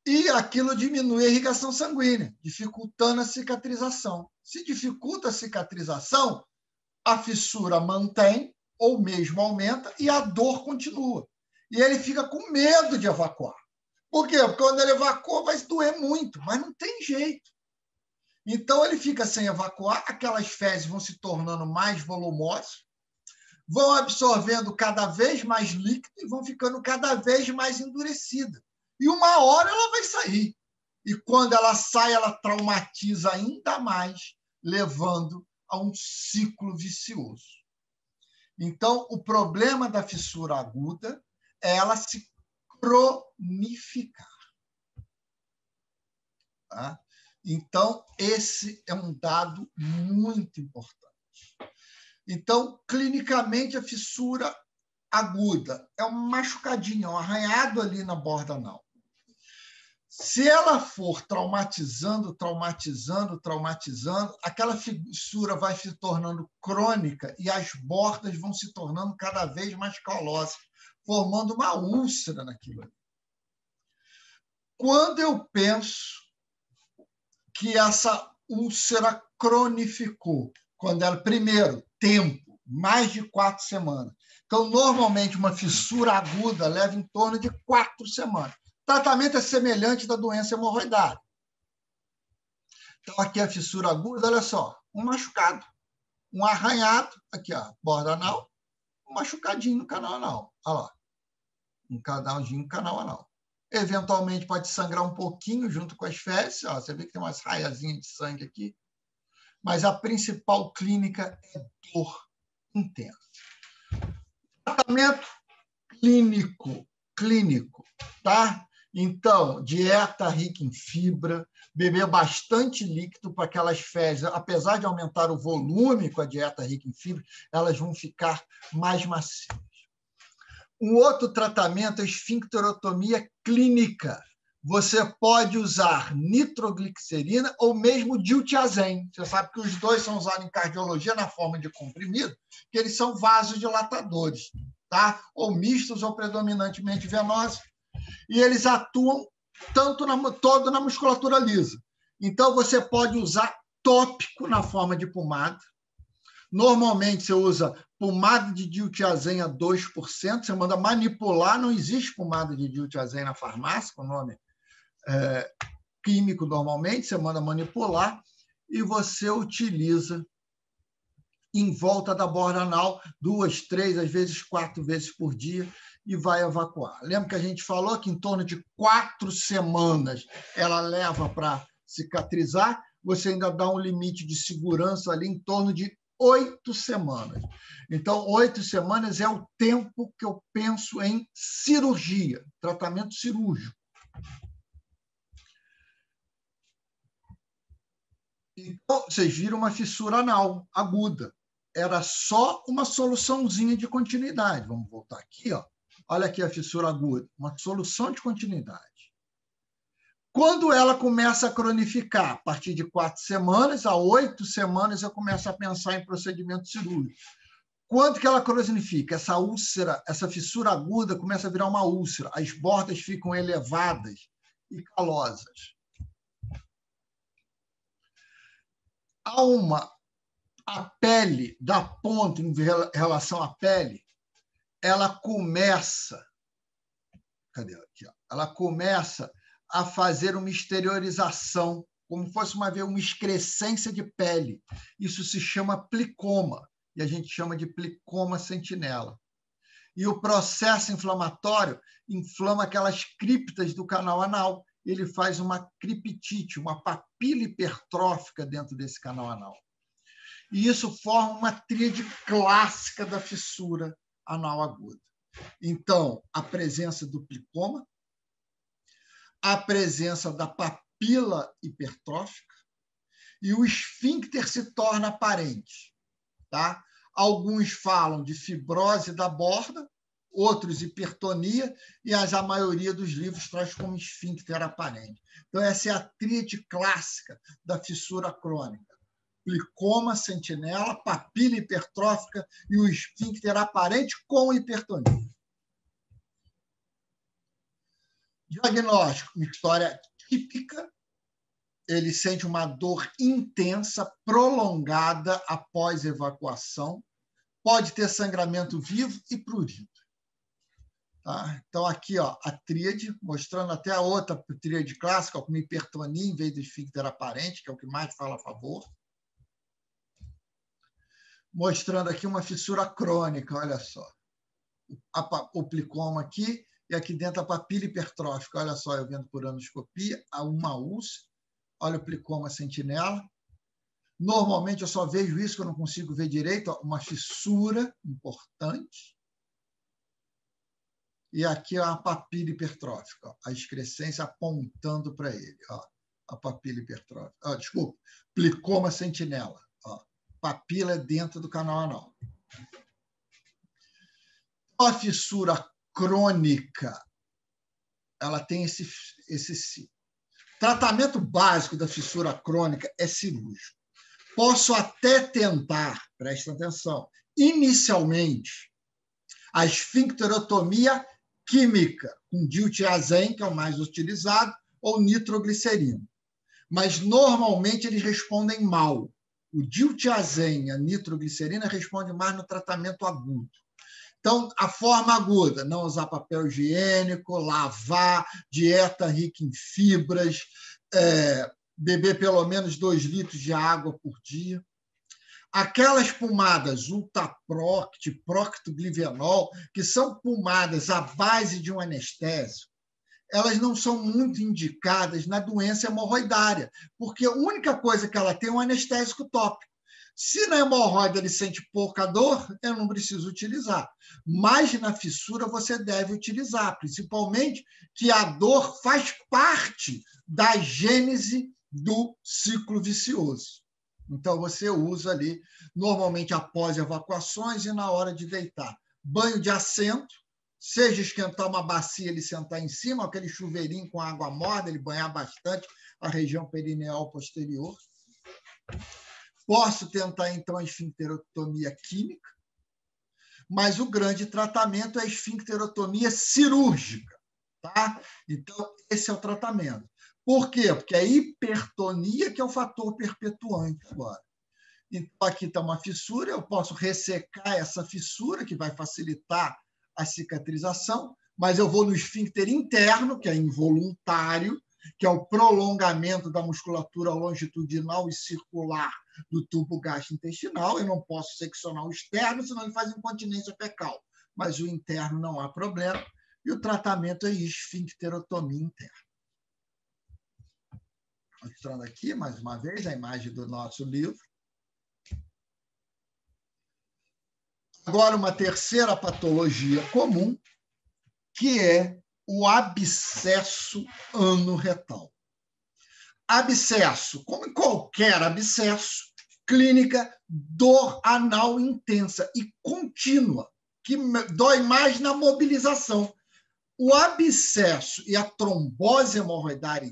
E aquilo diminui a irrigação sanguínea, dificultando a cicatrização. Se dificulta a cicatrização, a fissura mantém ou mesmo aumenta e a dor continua. E ele fica com medo de evacuar. Por quê? Porque quando ele evacua vai doer muito, mas não tem jeito. Então, ele fica sem evacuar, aquelas fezes vão se tornando mais volumosas, vão absorvendo cada vez mais líquido e vão ficando cada vez mais endurecidas. E uma hora ela vai sair. E quando ela sai, ela traumatiza ainda mais, levando a um ciclo vicioso. Então, o problema da fissura aguda é ela se cronificar. Tá? Então, esse é um dado muito importante. Então, clinicamente, a fissura aguda é um machucadinho, um arranhado ali na borda anal. Se ela for traumatizando, aquela fissura vai se tornando crônica e as bordas vão se tornando cada vez mais calosas, formando uma úlcera naquilo ali. Quando eu penso que essa úlcera cronificou, quando ela, primeiro, tempo, mais de 4 semanas. Então, normalmente, uma fissura aguda leva em torno de 4 semanas. O tratamento é semelhante da doença hemorroidária. Então, aqui a fissura aguda, olha só, um machucado, um arranhado, aqui, ó, borda anal, um machucadinho no canal anal. Olha lá, um canalzinho no canal anal. Eventualmente, pode sangrar um pouquinho junto com as fezes. Ó, você vê que tem umas raiazinhas de sangue aqui. mas a principal clínica é dor intensa. Tratamento clínico, tá? Então, dieta rica em fibra, beber bastante líquido para que aquelas fezes, apesar de aumentar o volume com a dieta rica em fibra, elas vão ficar mais macias. Um outro tratamento é esfincterotomia clínica. Você pode usar nitroglicerina ou mesmo diltiazem. Você sabe que os dois são usados em cardiologia na forma de comprimido, que eles são vasodilatadores, tá? Ou mistos ou predominantemente venosos. E eles atuam todo na musculatura lisa. Então, você pode usar tópico na forma de pomada. Normalmente, você usa pomada de diltiazem a 2%, você manda manipular, não existe pomada de diltiazem na farmácia, com o nome químico normalmente, você manda manipular e você utiliza em volta da borda anal 2, 3, às vezes 4 vezes por dia e vai evacuar. Lembra que a gente falou que em torno de 4 semanas ela leva para cicatrizar, você ainda dá um limite de segurança ali em torno de 8 semanas. Então, 8 semanas é o tempo que eu penso em cirurgia, tratamento cirúrgico. Então, vocês viram uma fissura anal aguda. Era só uma soluçãozinha de continuidade. Vamos voltar aqui, ó. Olha aqui a fissura aguda, uma solução de continuidade. Quando ela começa a cronificar, a partir de 4 semanas a 8 semanas, eu começo a pensar em procedimento cirúrgico. Quando que ela cronifica? Essa úlcera, essa fissura aguda começa a virar uma úlcera. As bordas ficam elevadas e calosas. A pele da ponta em relação à pele, ela começa, ela começa a fazer uma exteriorização, como fosse uma excrescência de pele. Isso se chama plicoma, e a gente chama de plicoma sentinela. E o processo inflamatório inflama aquelas criptas do canal anal. Ele faz uma criptite, uma papila hipertrófica dentro desse canal anal. E isso forma uma tríade clássica da fissura anal aguda. Então, a presença do plicoma, a presença da papila hipertrófica e o esfíncter se torna aparente. Tá? Alguns falam de fibrose da borda, outros hipertonia, e a maioria dos livros traz como esfíncter aparente. Então, essa é a tríade clássica da fissura crônica. Plicoma, sentinela, papila hipertrófica e o esfíncter aparente com hipertonia. Diagnóstico, uma história típica. Ele sente uma dor intensa, prolongada após evacuação. Pode ter sangramento vivo e prurido. Tá? Então, aqui ó, a tríade, mostrando até a outra tríade clássica, com hipertonia em vez do esfíncter aparente, que é o que mais fala a favor. Mostrando aqui uma fissura crônica, olha só. O plicoma aqui, e aqui dentro a papila hipertrófica. Olha só, eu vendo por anoscopia, há uma úlcera. Olha o plicoma sentinela. Normalmente eu só vejo isso, que eu não consigo ver direito, ó, uma fissura importante. E aqui a papila hipertrófica, ó, a excrescência apontando para ele. Ó, a papila hipertrófica. Ó, desculpa, plicoma sentinela. Ó, papila dentro do canal anal. A fissura crônica, ela tem esse tratamento básico da fissura crônica é cirúrgico. Posso até tentar, prestem atenção, inicialmente, a esfincterotomia química, com diltiazem, que é o mais utilizado, ou nitroglicerina. Mas, normalmente, eles respondem mal. O diltiazem e a nitroglicerina respondem mais no tratamento agudo. Então, a forma aguda, não usar papel higiênico, lavar, dieta rica em fibras, beber pelo menos 2 litros de água por dia. Aquelas pomadas Ultaproct, Procto-Glivenol, que são pomadas à base de um anestésico, elas não são muito indicadas na doença hemorroidária, porque a única coisa que ela tem é um anestésico tópico. Se na hemorroida ele sente pouca dor, eu não preciso utilizar. Mas na fissura você deve utilizar, principalmente que a dor faz parte da gênese do ciclo vicioso. Então, você usa ali, normalmente após evacuações e na hora de deitar. Banho de assento, seja esquentar uma bacia, ele sentar em cima, aquele chuveirinho com água morna, ele banhar bastante a região perineal posterior. Posso tentar, então, a esfincterotomia química, mas o grande tratamento é a esfincterotomia cirúrgica. Tá? Então, esse é o tratamento. Por quê? Porque a hipertonia que é o fator perpetuante agora. Então, aqui está uma fissura, eu posso ressecar essa fissura, que vai facilitar a cicatrização, mas eu vou no esfíncter interno, que é involuntário, que é o prolongamento da musculatura longitudinal e circular do tubo gastrointestinal. Eu não posso seccionar o externo, senão ele faz incontinência fecal. Mas o interno não há problema. E o tratamento é esfincterotomia interna. Mostrando aqui, mais uma vez, a imagem do nosso livro. Agora, uma terceira patologia comum, que é o abscesso anorretal. Abscesso, como qualquer abscesso, clínica, dor anal intensa e contínua, que dói mais na mobilização. O abscesso e a trombose hemorroidária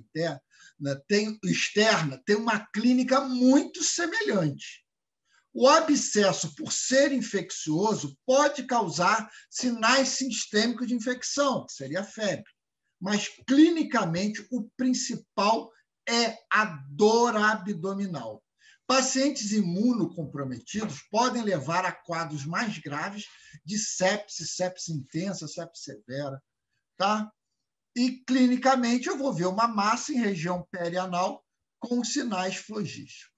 externa tem uma clínica muito semelhante. O abscesso, por ser infeccioso, pode causar sinais sistêmicos de infecção, que seria a febre. Mas, clinicamente, o principal é a dor abdominal. Pacientes imunocomprometidos podem levar a quadros mais graves de sepse, sepse intensa, sepse severa. Tá? E, clinicamente, eu vou ver uma massa em região perianal com sinais flogísticos.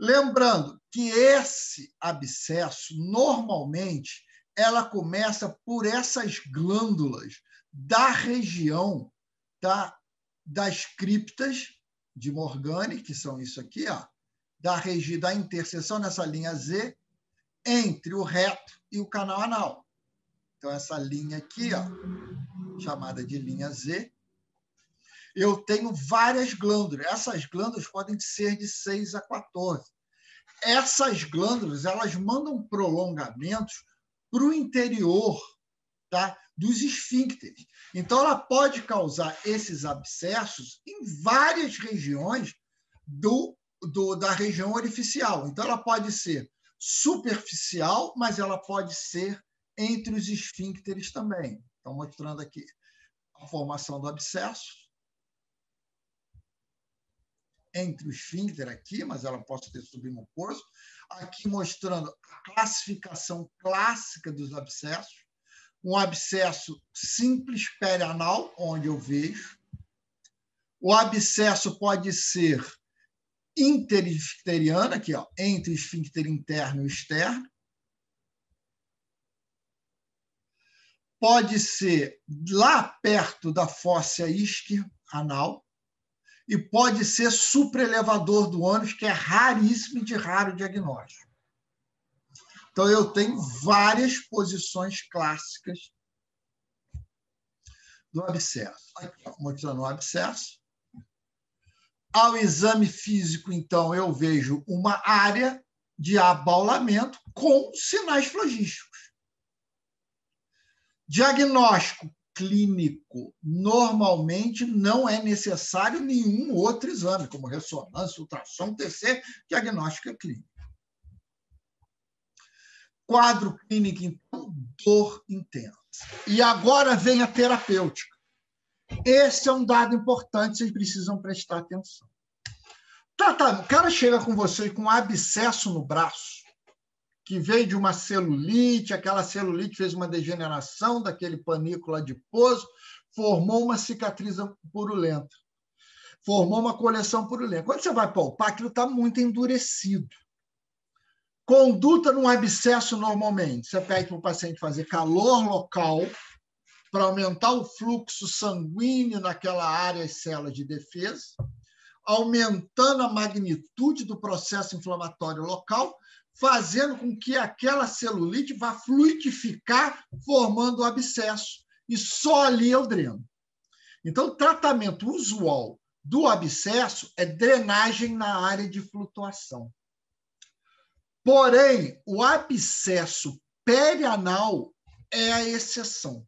Lembrando que esse abscesso, normalmente, ela começa por essas glândulas da região das criptas de Morgani, que são isso aqui, ó, da interseção nessa linha Z, entre o reto e o canal anal. Então, essa linha aqui, ó, chamada de linha Z, eu tenho várias glândulas. Essas glândulas podem ser de 6 a 14. Essas glândulas, elas mandam prolongamentos para o interior, tá, dos esfíncteres. Então, ela pode causar esses abscessos em várias regiões da região orificial. Então, ela pode ser superficial, mas ela pode ser entre os esfíncteres também. Então, mostrando aqui a formação do abscesso entre o esfíncter aqui, mas ela pode ter submucoso. Aqui mostrando a classificação clássica dos abscessos. Um abscesso simples perianal, onde eu vejo. O abscesso pode ser interesfincteriano, aqui, ó, entre o esfíncter interno e externo. Pode ser lá perto da fóssia isquio-anal. E pode ser supraelevador do ânus, que é raríssimo e de raro diagnóstico. Então, eu tenho várias posições clássicas do abscesso. Aqui, mostrando o abscesso. Ao exame físico, então, eu vejo uma área de abaulamento com sinais flogísticos. Diagnóstico clínico, normalmente não é necessário nenhum outro exame, como ressonância, ultrassom, TC, diagnóstica clínica. Quadro clínico, então, dor intensa. E agora vem a terapêutica. Esse é um dado importante, vocês precisam prestar atenção. O cara chega com você com um abscesso no braço, que veio de uma celulite, aquela celulite fez uma degeneração daquele panículo adiposo, formou uma cicatriz purulenta, formou uma coleção purulenta. Quando você vai palpar, aquilo está muito endurecido. Conduta num abscesso, normalmente, você pede para o paciente fazer calor local, para aumentar o fluxo sanguíneo naquela área, as células de defesa, aumentando a magnitude do processo inflamatório local, fazendo com que aquela celulite vá fluidificar, formando o abscesso. E só ali eu dreno. Então, o tratamento usual do abscesso é drenagem na área de flutuação. Porém, o abscesso perianal é a exceção.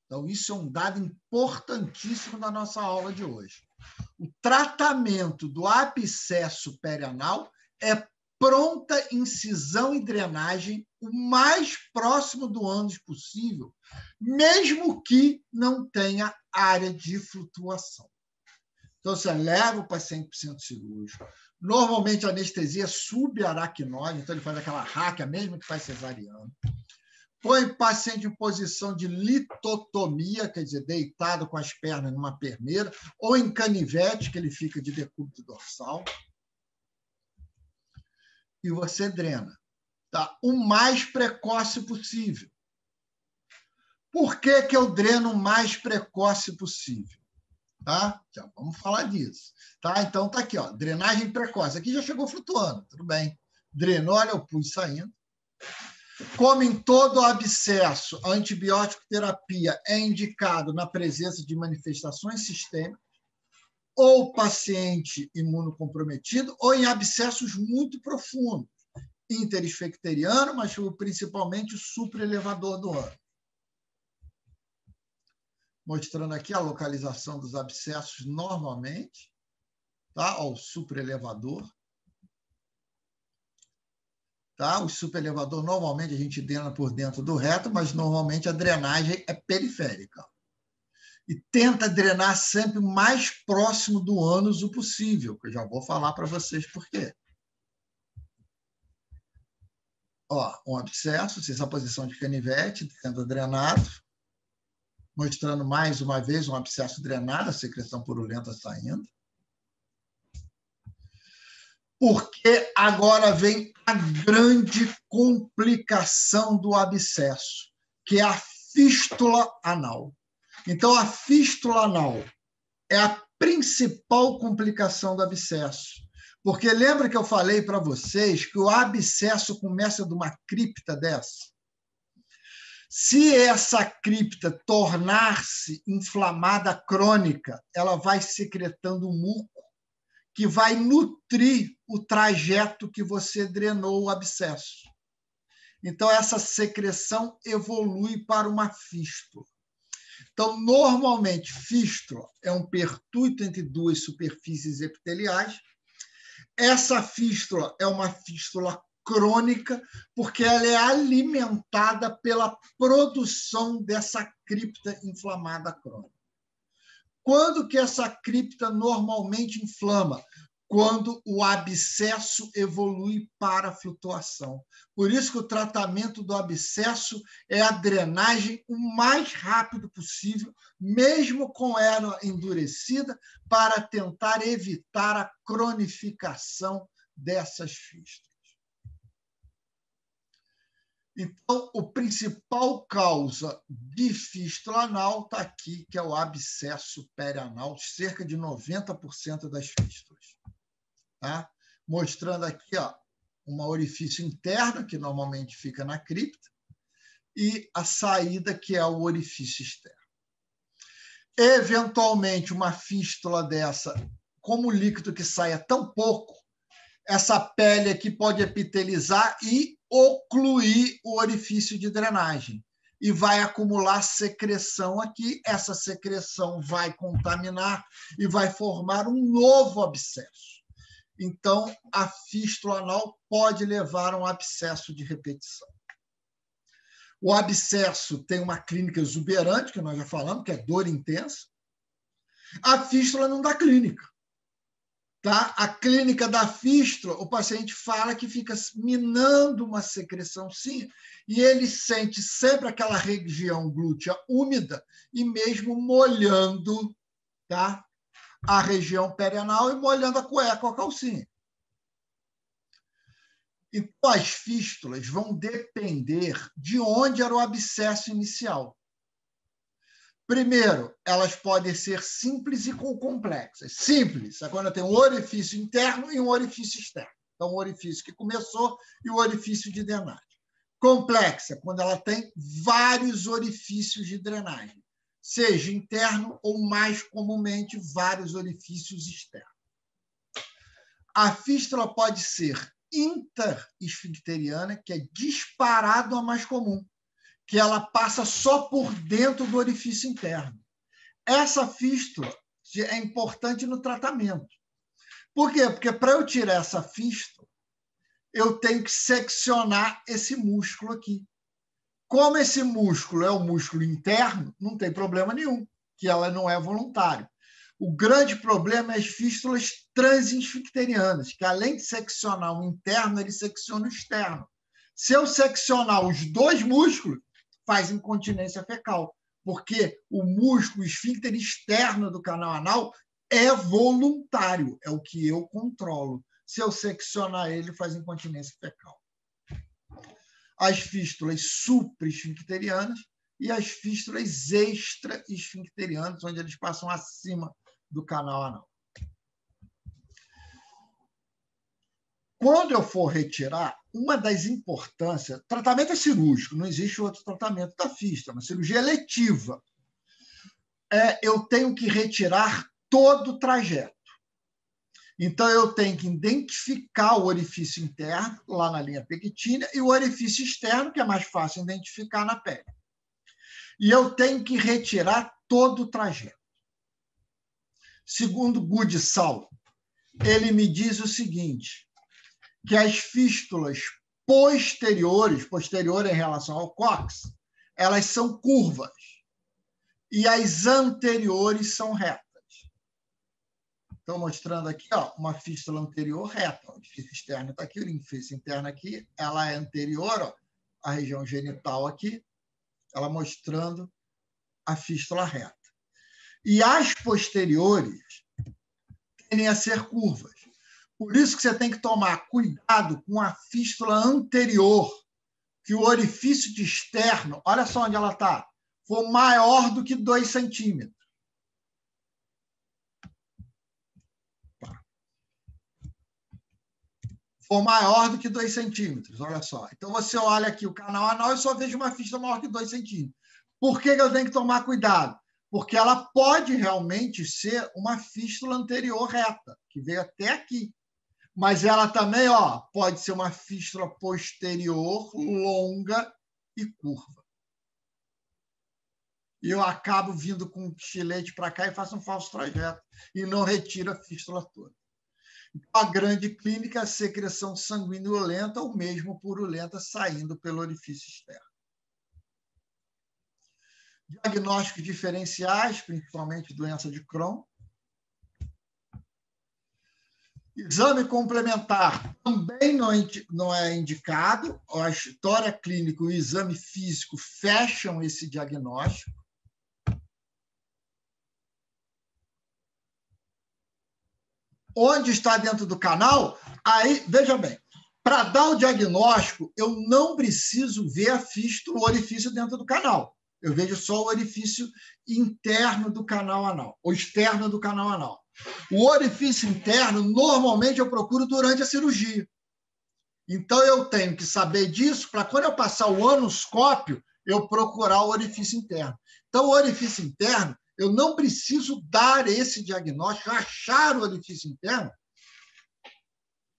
Então, isso é um dado importantíssimo da nossa aula de hoje. O tratamento do abscesso perianal é pronta incisão e drenagem o mais próximo do ânus possível, mesmo que não tenha área de flutuação. Então, você leva o paciente para o centro cirúrgico. Normalmente, a anestesia é subaracnoide, então ele faz aquela raquia, mesmo que faz cesariano. Põe o paciente em posição de litotomia, quer dizer, deitado com as pernas numa perneira, ou em canivete, que ele fica de decúbito dorsal. E você drena, tá? O mais precoce possível. Por que eu dreno o mais precoce possível? Tá? Já vamos falar disso. Tá? Então, tá aqui, ó, drenagem precoce. Aqui já chegou flutuando, tudo bem. Drenou, olha o pus saindo. Como em todo abscesso, a antibiótico terapia é indicado na presença de manifestações sistêmicas, ou paciente imunocomprometido, ou em abscessos muito profundos, interesfecteriano, mas principalmente o supraelevador do ânus. Mostrando aqui a localização dos abscessos normalmente, tá? Ó, o supraelevador. Tá? O supraelevador, normalmente, a gente drena por dentro do reto, mas normalmente a drenagem é periférica. E tenta drenar sempre o mais próximo do ânus o possível, que eu já vou falar para vocês por quê. Ó, um abscesso, essa posição de canivete, sendo drenado, mostrando mais uma vez um abscesso drenado, a secreção purulenta saindo. Porque agora vem a grande complicação do abscesso, que é a fístula anal. Então, a fístula anal é a principal complicação do abscesso. Porque lembra que eu falei para vocês que o abscesso começa de uma cripta dessa? Se essa cripta tornar-se inflamada crônica, ela vai secretando muco, que vai nutrir o trajeto que você drenou o abscesso. Então, essa secreção evolui para uma fístula. Então, normalmente, fístula é um pertuito entre duas superfícies epiteliais. Essa fístula é uma fístula crônica, porque ela é alimentada pela produção dessa cripta inflamada crônica. Quando que essa cripta normalmente inflama? Quando o abscesso evolui para a flutuação. Por isso que o tratamento do abscesso é a drenagem o mais rápido possível, mesmo com ela endurecida, para tentar evitar a cronificação dessas fístulas. Então, o principal causa de fístula anal está aqui, que é o abscesso perianal, cerca de 90% das fístulas. Tá? Mostrando aqui, ó, um orifício interno, que normalmente fica na cripta, e a saída, que é o orifício externo. Eventualmente, uma fístula dessa, como o líquido que sai é tão pouco, essa pele aqui pode epitelizar e ocluir o orifício de drenagem. E vai acumular secreção aqui, essa secreção vai contaminar e vai formar um novo abscesso. Então, a fístula anal pode levar a um abscesso de repetição. O abscesso tem uma clínica exuberante, que nós já falamos, que é dor intensa. A fístula não dá clínica. Tá? A clínica da fístula, o paciente fala que fica minando uma secreção, sim, e ele sente sempre aquela região glútea úmida e mesmo molhando, tá? A região perianal e molhando a cueca ou a calcinha. Então, as fístulas vão depender de onde era o abscesso inicial. Primeiro, elas podem ser simples e complexas. Simples é quando eu tenho um orifício interno e um orifício externo. Então, o orifício que começou e o orifício de drenagem. Complexa, quando ela tem vários orifícios de drenagem, seja interno ou, mais comumente, vários orifícios externos. A fístula pode ser interesfincteriana, que é disparado a mais comum, que ela passa só por dentro do orifício interno. Essa fístula é importante no tratamento. Por quê? Porque para eu tirar essa fístula, eu tenho que seccionar esse músculo aqui. Como esse músculo é o músculo interno, não tem problema nenhum, que ela não é voluntária. O grande problema é as fístulas transesfincterianas, que além de seccionar o interno, ele secciona o externo. Se eu seccionar os dois músculos, faz incontinência fecal, porque o músculo esfíncter externo do canal anal é voluntário, é o que eu controlo. Se eu seccionar ele, faz incontinência fecal. As fístulas supraesfincterianas e as fístulas extraesfincterianas, onde eles passam acima do canal anal. Quando eu for retirar, uma das importâncias... Tratamento é cirúrgico, não existe outro tratamento da fístula, uma cirurgia eletiva. Eu tenho que retirar todo o trajeto. Então, eu tenho que identificar o orifício interno, lá na linha pectínea, e o orifício externo, que é mais fácil identificar na pele. E eu tenho que retirar todo o trajeto. Segundo Goodsall, ele me diz o seguinte, que as fístulas posteriores, posterior em relação ao cóccix, elas são curvas, e as anteriores são retas. Estou mostrando aqui, ó, uma fístula anterior reta. O orifício externo está aqui, o orifício interno aqui. Ela é anterior, ó, à região genital aqui, ela mostrando a fístula reta. E as posteriores tendem a ser curvas. Por isso que você tem que tomar cuidado com a fístula anterior, que o orifício de externo, olha só onde ela está, for maior do que 2 centímetros. For maior do que 2 centímetros, olha só. Então, você olha aqui o canal anal e só vejo uma fístula maior que 2 centímetros. Por que eu tenho que tomar cuidado? Porque ela pode realmente ser uma fístula anterior reta, que veio até aqui. Mas ela também, ó, pode ser uma fístula posterior, longa e curva. E eu acabo vindo com um estilete para cá e faço um falso trajeto e não retiro a fístula toda. A grande clínica é a secreção sanguinolenta ou mesmo purulenta saindo pelo orifício externo. Diagnósticos diferenciais, principalmente doença de Crohn. Exame complementar também não é indicado. A história clínica e o exame físico fecham esse diagnóstico. Onde está dentro do canal, aí, veja bem, para dar o diagnóstico, eu não preciso ver a fístula, o orifício dentro do canal. Eu vejo só o orifício interno do canal anal, ou externo do canal anal. O orifício interno, normalmente, eu procuro durante a cirurgia. Então, eu tenho que saber disso para, quando eu passar o anoscópio, eu procurar o orifício interno. Então, o orifício interno, eu não preciso dar esse diagnóstico, achar o orifício interno,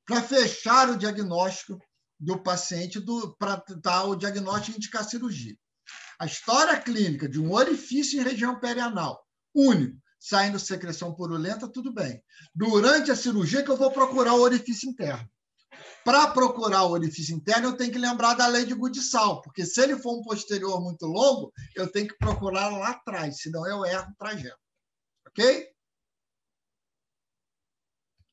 para fechar o diagnóstico do paciente, para dar o diagnóstico e indicar a cirurgia. A história clínica de um orifício em região perianal, único, saindo secreção purulenta, tudo bem. Durante a cirurgia que eu vou procurar o orifício interno. Para procurar o orifício interno, eu tenho que lembrar da lei de Goodsall, porque se ele for um posterior muito longo, eu tenho que procurar lá atrás, senão eu erro o trajeto. Ok?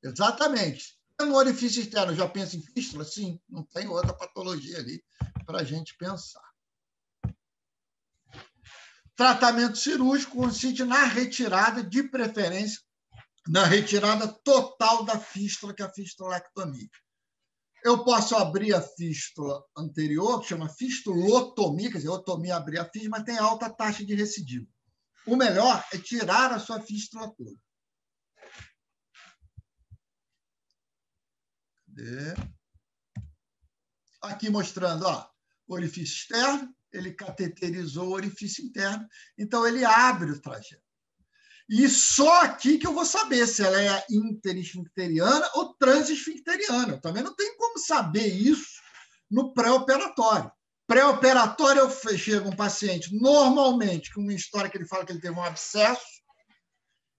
Exatamente. No orifício externo, já pensa em fístula? Sim, não tem outra patologia ali para a gente pensar. Tratamento cirúrgico consiste na retirada, de preferência, na retirada total da fístula, que é a fistulectomia. Eu posso abrir a fístula anterior, que chama fistulotomia, quer dizer, otomia abrir a fístula, mas tem alta taxa de recidiva. o melhor é tirar a sua fístula toda. Aqui mostrando, ó, o orifício externo, ele cateterizou o orifício interno, então ele abre o trajeto. E só aqui que eu vou saber se ela é interesfincteriana ou transesfincteriana. Eu também não tenho como saber isso no pré-operatório. Pré-operatório, eu chego um paciente, normalmente, com uma história que ele fala que ele teve um abscesso.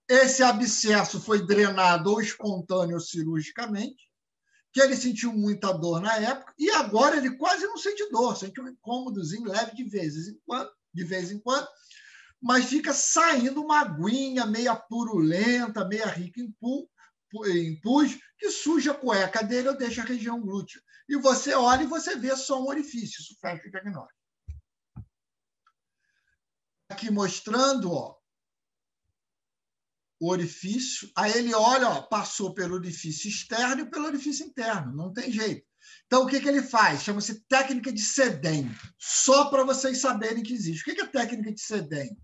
Esse abscesso foi drenado ou espontâneo ou cirurgicamente, que ele sentiu muita dor na época, e agora ele quase não sente dor, sente um incômodozinho leve de vez em quando, mas fica saindo uma aguinha meia purulenta, meia rica em pus, que suja a cueca dele ou deixa a região glútea. E você olha e você vê só um orifício, isso fecha o diagnóstico. Aqui mostrando, ó, o orifício, aí ele olha, ó, passou pelo orifício externo e pelo orifício interno, não tem jeito. Então, o que ele faz? Chama-se técnica de Sedem, só para vocês saberem que existe. O que é a técnica de Sedem?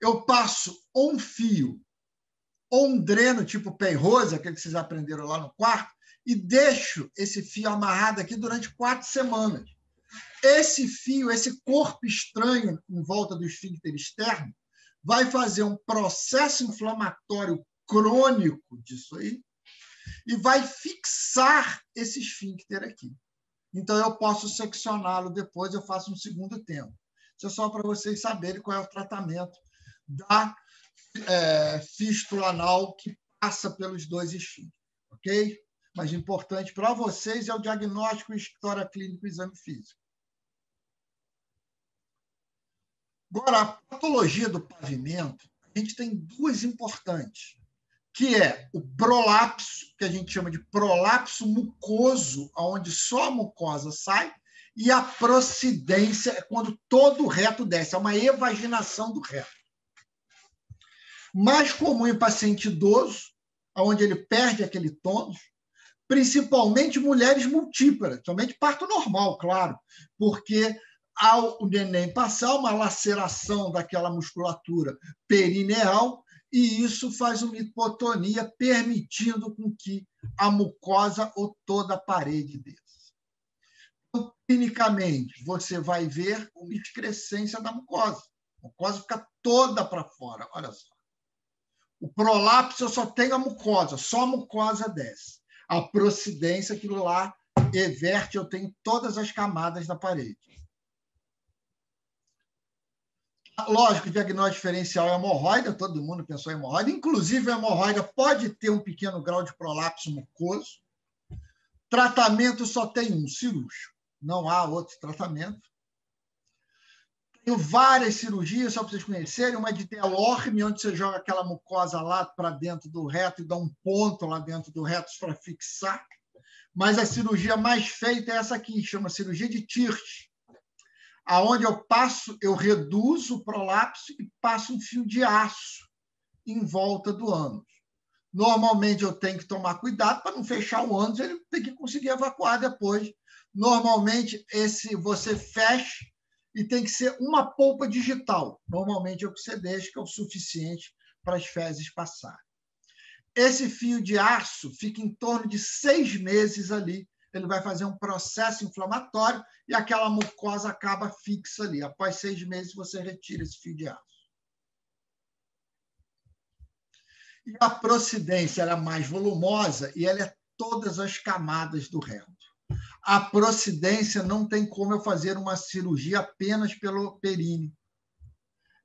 Eu passo um fio ou um dreno tipo Penrose, aquele que vocês aprenderam lá no quarto, e deixo esse fio amarrado aqui durante 4 semanas. Esse fio, esse corpo estranho em volta do esfíncter externo, vai fazer um processo inflamatório crônico disso aí e vai fixar esse esfíncter aqui. Então, eu posso seccioná-lo depois, eu faço um segundo tempo. Isso é só para vocês saberem qual é o tratamento da fístula anal que passa pelos 2 esfíncteres, ok? Mas importante para vocês é o diagnóstico, história clínica e exame físico. Agora, a patologia do pavimento, a gente tem 2 importantes, que é o prolapso, que a gente chama de prolapso mucoso, onde só a mucosa sai, e a procidência, é quando todo o reto desce, é uma evaginação do reto. Mais comum em paciente idoso, onde ele perde aquele tônus, principalmente mulheres multíparas, somente parto normal, claro, porque ao o neném passar uma laceração daquela musculatura perineal, e isso faz uma hipotonia, permitindo com que a mucosa ou toda a parede desça. Então, clinicamente, você vai ver uma excrescência da mucosa. A mucosa fica toda para fora, olha só. O prolapso, eu só tenho a mucosa, só a mucosa desce. A procidência, aquilo lá, everte, eu tenho todas as camadas da parede. Lógico, o diagnóstico diferencial é hemorroida, todo mundo pensou em hemorroida, inclusive a hemorroida pode ter um pequeno grau de prolapso mucoso. Tratamento só tem um, cirúrgico, não há outro tratamento. Tenho várias cirurgias, só para vocês conhecerem, uma de Delorme, onde você joga aquela mucosa lá para dentro do reto e dá um ponto lá dentro do reto para fixar. Mas a cirurgia mais feita é essa aqui, chama cirurgia de Tirch, aonde eu reduzo o prolapso e passo um fio de aço em volta do ânus. Normalmente eu tenho que tomar cuidado para não fechar o ânus, ele tem que conseguir evacuar depois. Normalmente você fecha e tem que ser uma polpa digital. Normalmente é o que você deixa, que é o suficiente para as fezes passarem. Esse fio de aço fica em torno de 6 meses ali. Ele vai fazer um processo inflamatório e aquela mucosa acaba fixa ali. Após 6 meses, você retira esse fio de aço. E a procidência ela é mais volumosa e ela é todas as camadas do reto. A procidência não tem como eu fazer uma cirurgia apenas pelo períneo.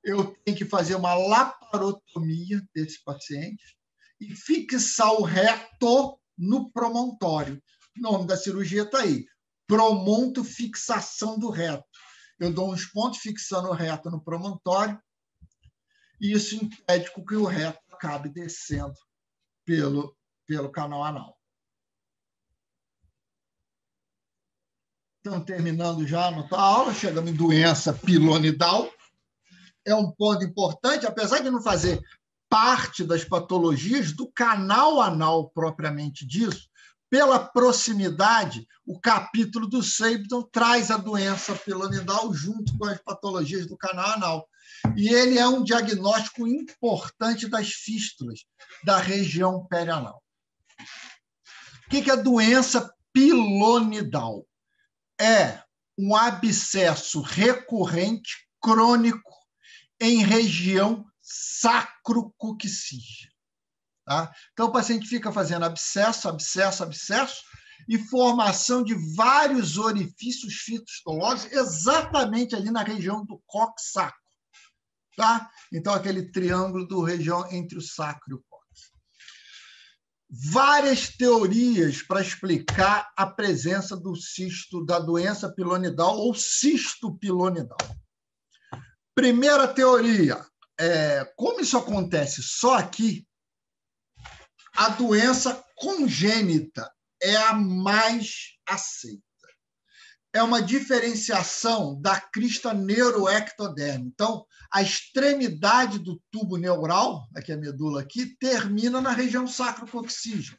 Eu tenho que fazer uma laparotomia desse paciente e fixar o reto no promontório. O nome da cirurgia está aí, promontofixação do reto. Eu dou uns pontos fixando o reto no promontório e isso impede que o reto acabe descendo pelo canal anal. Estamos terminando já a nossa aula, chegamos em doença pilonidal. É um ponto importante, apesar de não fazer parte das patologias do canal anal propriamente disso, pela proximidade, o capítulo do Seibson traz a doença pilonidal junto com as patologias do canal anal. E ele é um diagnóstico importante das fístulas da região perianal. O que é doença pilonidal? É um abscesso recorrente, crônico, em região sacrococcígea. Tá? Então, o paciente fica fazendo abscesso, abscesso, abscesso, e formação de vários orifícios fistulоsos exatamente ali na região do cox-sacro. Tá? Então, aquele triângulo do região entre o sacro e o cox. Várias teorias para explicar a presença do cisto, da doença pilonidal ou cisto pilonidal. Primeira teoria, como isso acontece só aqui, a doença congênita é a mais aceita. É uma diferenciação da crista neuroectodérmica. Então, a extremidade do tubo neural, aqui a medula aqui, termina na região sacrococcígea.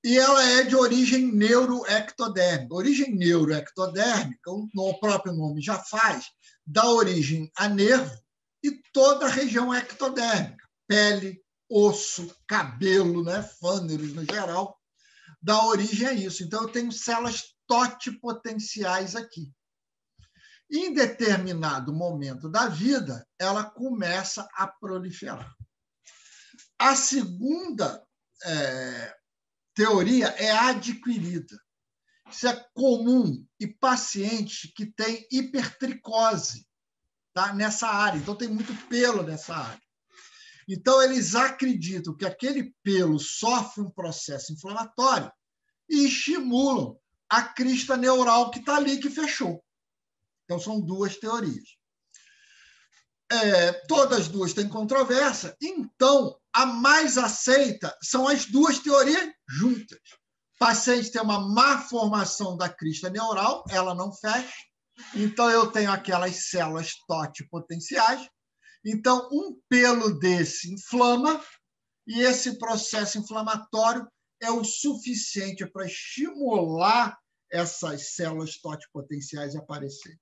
E ela é de origem neuroectodérmica. Origem neuroectodérmica, o próprio nome já faz, dá origem a nervo e toda a região ectodérmica, pele, osso, cabelo, né, fâneros no geral, dá origem a isso. Então, eu tenho células totipotenciais aqui. Em determinado momento da vida, ela começa a proliferar. A segunda teoria é adquirida. Isso é comum em pacientes que têm hipertricose, tá, nessa área. Então, tem muito pelo nessa área. Então, eles acreditam que aquele pelo sofre um processo inflamatório e estimulam a crista neural que está ali, que fechou. Então, são duas teorias. Todas duas têm controvérsia, então, a mais aceita são as duas teorias juntas. O paciente tem uma má formação da crista neural, ela não fecha, então eu tenho aquelas células totipotenciais. Então, um pelo desse inflama, e esse processo inflamatório é o suficiente para estimular essas células totipotenciais a aparecerem.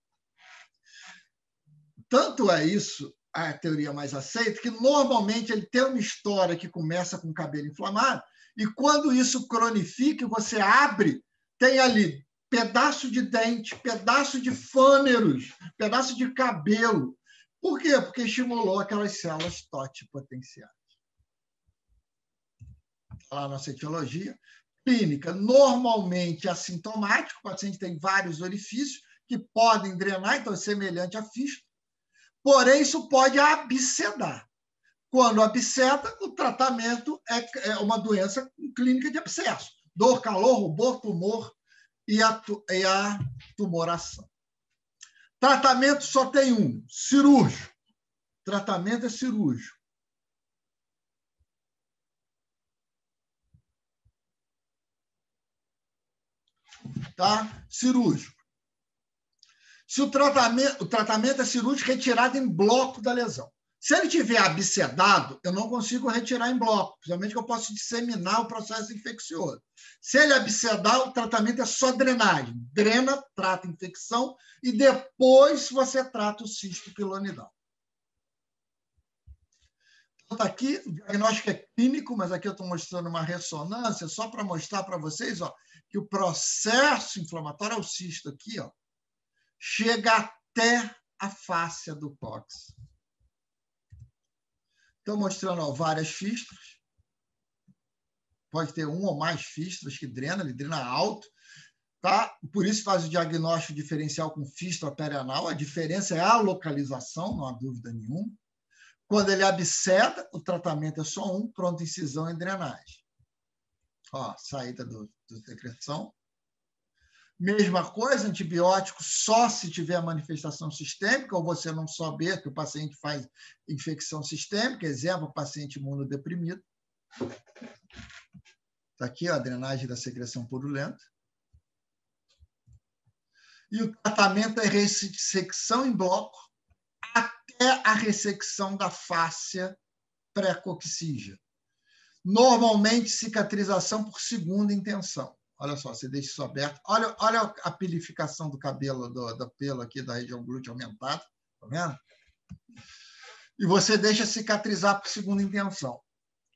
Tanto é isso a teoria mais aceita, que normalmente ele tem uma história que começa com o cabelo inflamado, e quando isso cronifica, você abre, tem ali pedaço de dente, pedaço de fâneros, pedaço de cabelo. Por quê? Porque estimulou aquelas células totipotenciais. Lá na etiologia clínica, normalmente assintomático, o paciente tem vários orifícios que podem drenar, então é semelhante a fístula, porém isso pode abscedar. Quando absceda, o tratamento é uma doença clínica de abscesso. Dor, calor, rubor, tumor e a tumoração. Tratamento só tem um, cirúrgico. Tratamento é cirúrgico. Tá? Cirúrgico. Se o tratamento é cirúrgico, retirado em bloco da lesão. Se ele tiver abscedado, eu não consigo retirar em bloco, principalmente que eu posso disseminar o processo infeccioso. Se ele abscedar, o tratamento é só drenagem. Drena, trata a infecção e depois você trata o cisto pilonidal. Então, aqui o diagnóstico é clínico, mas aqui eu estou mostrando uma ressonância só para mostrar para vocês, ó, que o processo inflamatório, o cisto aqui, ó, chega até a fáscia do cóccix. Estou mostrando, ó, várias fístulas. Pode ter uma ou mais fístulas que drena, ele drena alto. Tá? Por isso faz o diagnóstico diferencial com fístula perianal. A diferença é a localização, não há dúvida nenhuma. Quando ele absceda, o tratamento é só um, pronto, incisão e drenagem. Ó, saída do secreção. Mesma coisa, antibiótico só se tiver manifestação sistêmica, ou você não saber que o paciente faz infecção sistêmica, exemplo, paciente imunodeprimido. Está aqui ó, a drenagem da secreção purulenta. E o tratamento é ressecção em bloco até a ressecção da fáscia pré-coccígea. Normalmente, cicatrização por segunda intenção. Olha só, você deixa isso aberto. Olha a pilificação do cabelo, do pelo aqui da região glútea aumentada. Tá vendo? E você deixa cicatrizar por segunda intenção.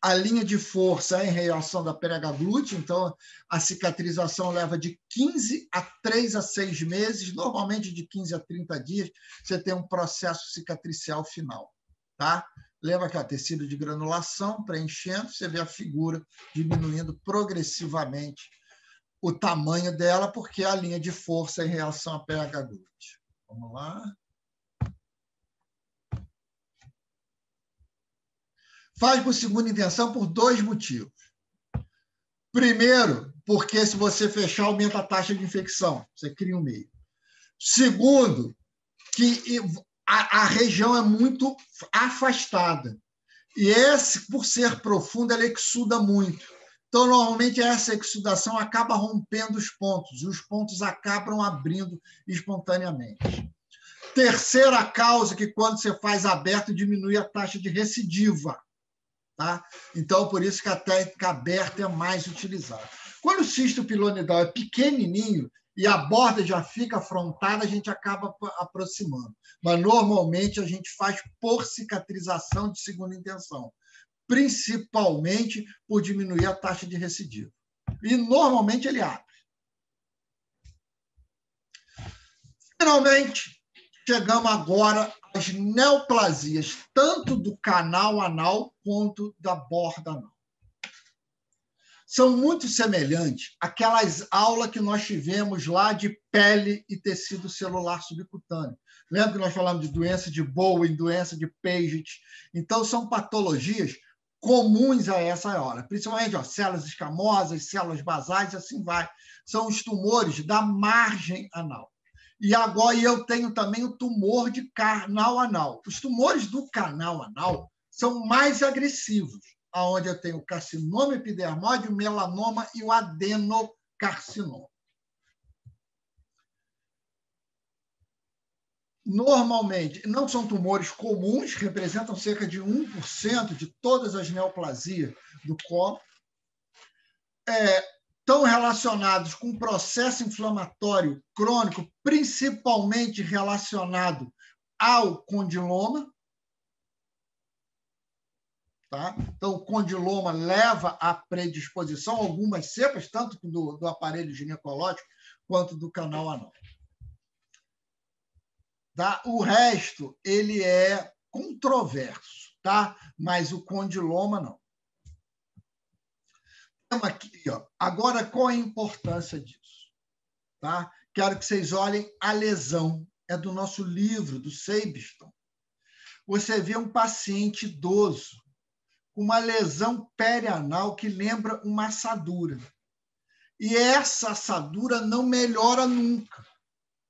A linha de força é em reação da prega glútea, então a cicatrização leva de 15 a 3 a 6 meses, normalmente de 15 a 30 dias, você tem um processo cicatricial final. Tá? Lembra que é tecido de granulação, preenchendo, você vê a figura diminuindo progressivamente o tamanho dela, porque a linha de força é em reação à prega glútea. Vamos lá. Faz por segunda intenção por 2 motivos. Primeiro, porque se você fechar, aumenta a taxa de infecção. Você cria um meio. Segundo, que a região é muito afastada. E por ser profunda, ela exuda muito. Então, normalmente, essa exudação acaba rompendo os pontos, e os pontos acabam abrindo espontaneamente. Terceira causa, que quando você faz aberto, diminui a taxa de recidiva. Tá? Então, por isso que a técnica aberta é mais utilizada. Quando o cisto pilonidal é pequenininho e a borda já fica afrontada, a gente acaba aproximando. Mas, normalmente, a gente faz por cicatrização de segunda intenção, principalmente por diminuir a taxa de recidiva. E, normalmente, ele abre. Finalmente, chegamos agora às neoplasias, tanto do canal anal quanto da borda anal. São muito semelhantes àquelas aulas que nós tivemos lá de pele e tecido celular subcutâneo. Lembra que nós falamos de doença de Bowen, doença de Paget? Então, são patologias comuns a essa hora, principalmente células escamosas, células basais, e assim vai. São os tumores da margem anal. E agora eu tenho também o tumor de canal anal. Os tumores do canal anal são mais agressivos, onde eu tenho o carcinoma epidermoide, o melanoma e o adenocarcinoma. Normalmente, não são tumores comuns, representam cerca de 1% de todas as neoplasias do colo. Estão relacionados com processo inflamatório crônico, principalmente relacionado ao condiloma. Tá? Então, o condiloma leva à predisposição algumas cepas, tanto do aparelho ginecológico quanto do canal anal. Tá? O resto ele é controverso, tá? Mas o condiloma não. Aqui, ó. Agora, qual a importância disso? Tá? Quero que vocês olhem a lesão. É do nosso livro, do Seibston. Você vê um paciente idoso com uma lesão perianal que lembra uma assadura. E essa assadura não melhora nunca.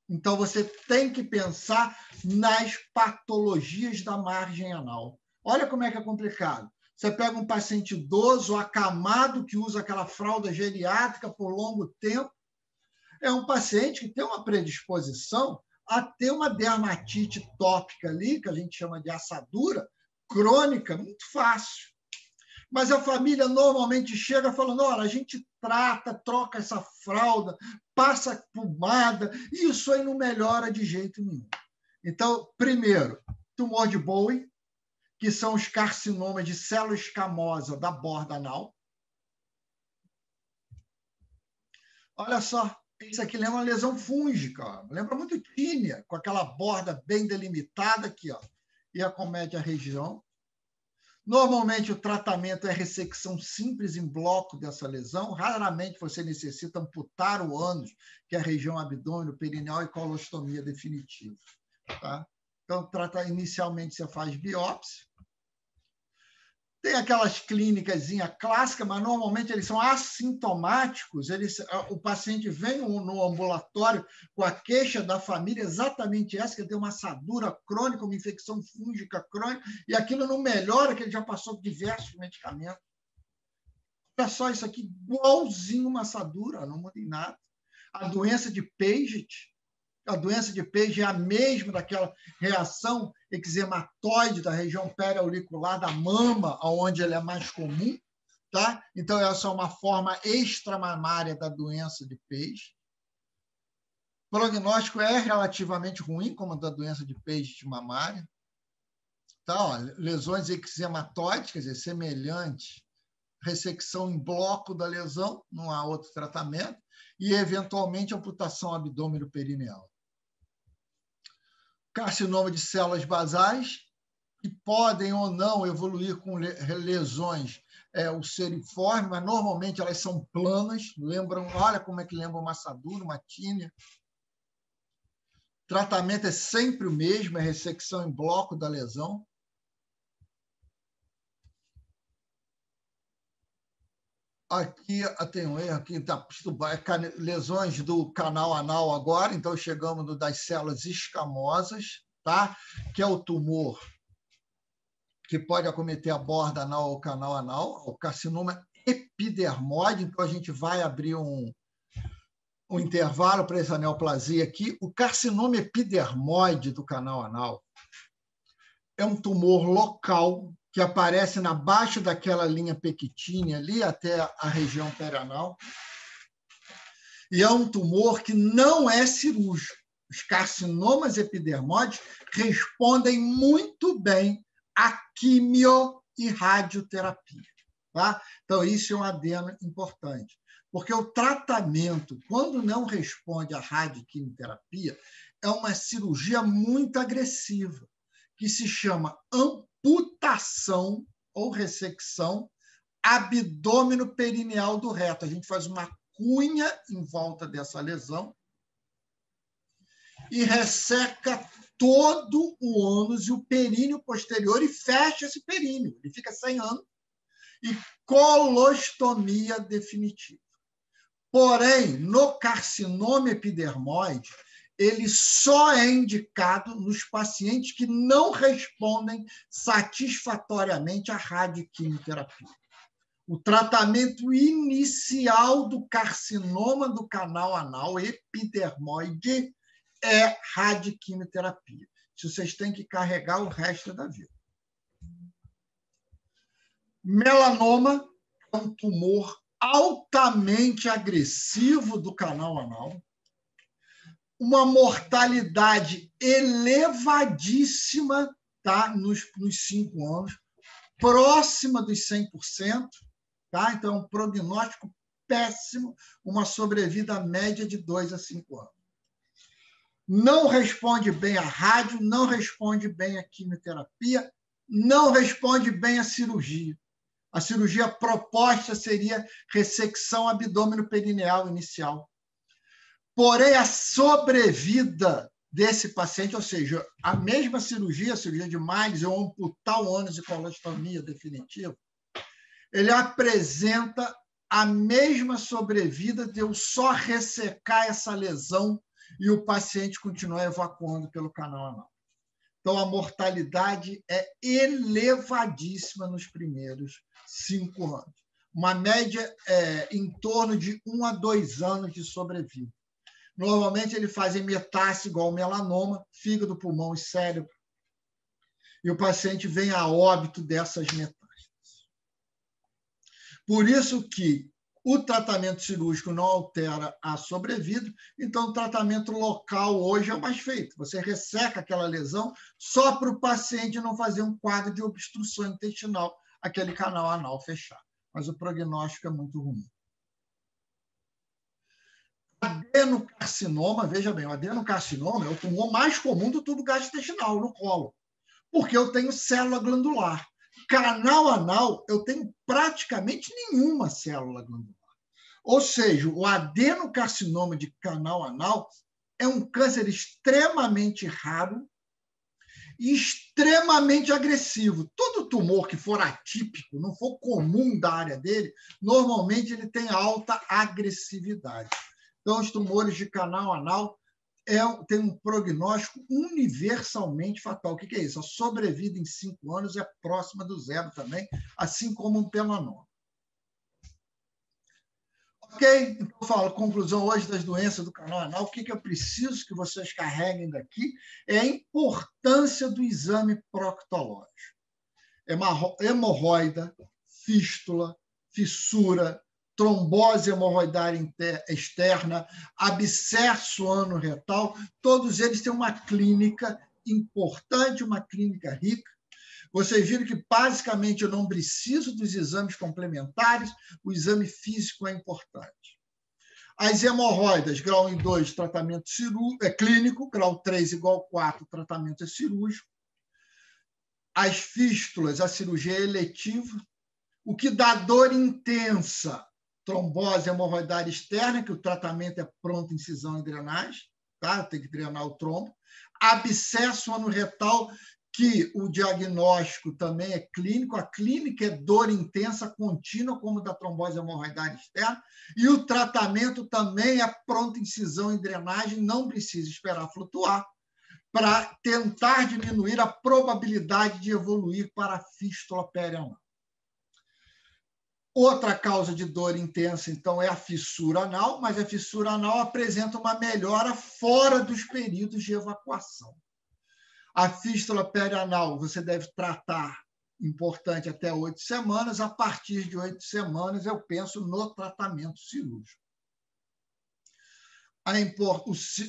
Então, você tem que pensar nas patologias da margem anal. Olha como é que é complicado. Você pega um paciente idoso, acamado, que usa aquela fralda geriátrica por longo tempo. É um paciente que tem uma predisposição a ter uma dermatite tópica ali, que a gente chama de assadura, crônica, muito fácil. Mas a família normalmente chega falando, olha, a gente trata, troca essa fralda, passa pomada, e isso aí não melhora de jeito nenhum. Então, primeiro, tumor de Bowen, que são os carcinomas de célula escamosa da borda anal. Olha só, isso aqui lembra uma lesão fúngica, ó. Lembra muito tínia, com aquela borda bem delimitada aqui, ó, e acomete a região. Normalmente, o tratamento é ressecção simples em bloco dessa lesão. Raramente você necessita amputar o ânus, que é a região abdômen, perineal, e colostomia definitiva. Tá? Então, inicialmente, você faz biópsia. Tem aquelas clínicas clássicas, mas normalmente eles são assintomáticos. O paciente vem no ambulatório com a queixa da família, exatamente essa, que tem uma assadura crônica, uma infecção fúngica crônica, e aquilo não melhora, que ele já passou por diversos medicamentos. Olha só isso aqui, igualzinho uma assadura, não muda em nada. A doença de Paget, a doença de Paget é a mesma daquela reação eczematoide da região periauricular da mama, onde ela é mais comum. Tá? Então, essa é uma forma extramamária da doença de peixe. O prognóstico é relativamente ruim, como a da doença de peixe mamária. Tá? Ó, lesões eczematóides, quer dizer, semelhantes, ressecção em bloco da lesão, não há outro tratamento, e, eventualmente, amputação abdômeno-perineal. Carcinoma de células basais, que podem ou não evoluir com lesões ulceriformes, mas normalmente elas são planas, lembram, olha como é que lembra uma assadura, uma tínia. O tratamento é sempre o mesmo, é ressecção em bloco da lesão. Aqui tem um erro, aqui tá, lesões do canal anal agora, então chegamos no das células escamosas, tá? Que é o tumor que pode acometer a borda anal ou canal anal, o carcinoma epidermoide, então a gente vai abrir um intervalo para essa neoplasia aqui. O carcinoma epidermoide do canal anal é um tumor local que aparece na baixa daquela linha pequitínea ali até a região perianal. E é um tumor que não é cirúrgico. Os carcinomas epidermoides respondem muito bem à quimio e radioterapia. Tá? Então, isso é um adendo importante. Porque o tratamento, quando não responde à radioquimioterapia, é uma cirurgia muito agressiva, que se chama amputação ou ressecção abdômeno-perineal do reto. A gente faz uma cunha em volta dessa lesão e resseca todo o ânus e o períneo posterior e fecha esse períneo. Ele fica sem ânus e colostomia definitiva. Porém, no carcinoma epidermoide, ele só é indicado nos pacientes que não respondem satisfatoriamente à radioquimioterapia. O tratamento inicial do carcinoma do canal anal epidermoide é radioquimioterapia. Isso vocês têm que carregar o resto da vida. Melanoma é um tumor altamente agressivo do canal anal, uma mortalidade elevadíssima, tá? nos 5 anos, próxima dos 100%, tá? Então, é um prognóstico péssimo, uma sobrevida média de 2 a 5 anos. Não responde bem à rádio, não responde bem à quimioterapia, não responde bem à cirurgia. A cirurgia proposta seria ressecção abdômeno-perineal inicial. Porém, a sobrevida desse paciente, ou seja, a mesma cirurgia, a cirurgia de Miles, ou amputar o ânus e colostomia definitiva, ele apresenta a mesma sobrevida de eu só ressecar essa lesão e o paciente continuar evacuando pelo canal anal. Então, a mortalidade é elevadíssima nos primeiros 5 anos. Uma média em torno de 1 a 2 anos de sobrevida. Normalmente, ele faz metástase igual melanoma, fígado, pulmão e cérebro. E o paciente vem a óbito dessas metástases. Por isso que o tratamento cirúrgico não altera a sobrevida, então o tratamento local hoje é o mais feito. Você resseca aquela lesão só para o paciente não fazer um quadro de obstrução intestinal, aquele canal anal fechado. Mas o prognóstico é muito ruim. Adenocarcinoma, veja bem, o adenocarcinoma é o tumor mais comum do tubo gastrointestinal, no colo, porque eu tenho célula glandular. Canal anal, eu tenho praticamente nenhuma célula glandular. Ou seja, o adenocarcinoma de canal anal é um câncer extremamente raro e extremamente agressivo. Todo tumor que for atípico, não for comum da área dele, normalmente ele tem alta agressividade. Então, os tumores de canal anal têm um prognóstico universalmente fatal. O que é isso? A sobrevida em 5 anos é próxima do zero também, assim como um melanoma. Ok? Então, eu falo, conclusão hoje das doenças do canal anal, o que eu preciso que vocês carreguem daqui é a importância do exame proctológico. Hemorroida, fístula, fissura, trombose hemorroidária externa, abscesso ano-retal, todos eles têm uma clínica importante, uma clínica rica. Vocês viram que, basicamente, eu não preciso dos exames complementares, o exame físico é importante. As hemorroidas, grau 1 e 2, tratamento clínico, grau 3 igual 4, tratamento é cirúrgico. As fístulas, a cirurgia é eletiva. O que dá dor intensa, trombose hemorroidária externa, que o tratamento é pronta incisão e drenagem, tá? Tem que drenar o trombo. Abscesso ano-retal, que o diagnóstico também é clínico, a clínica é dor intensa contínua, como da trombose hemorroidária externa, e o tratamento também é pronta incisão e drenagem, não precisa esperar flutuar, para tentar diminuir a probabilidade de evoluir para a fístula perianal. Outra causa de dor intensa, então, é a fissura anal, mas a fissura anal apresenta uma melhora fora dos períodos de evacuação. A fístula perianal você deve tratar, importante, até 8 semanas. A partir de 8 semanas, eu penso no tratamento cirúrgico.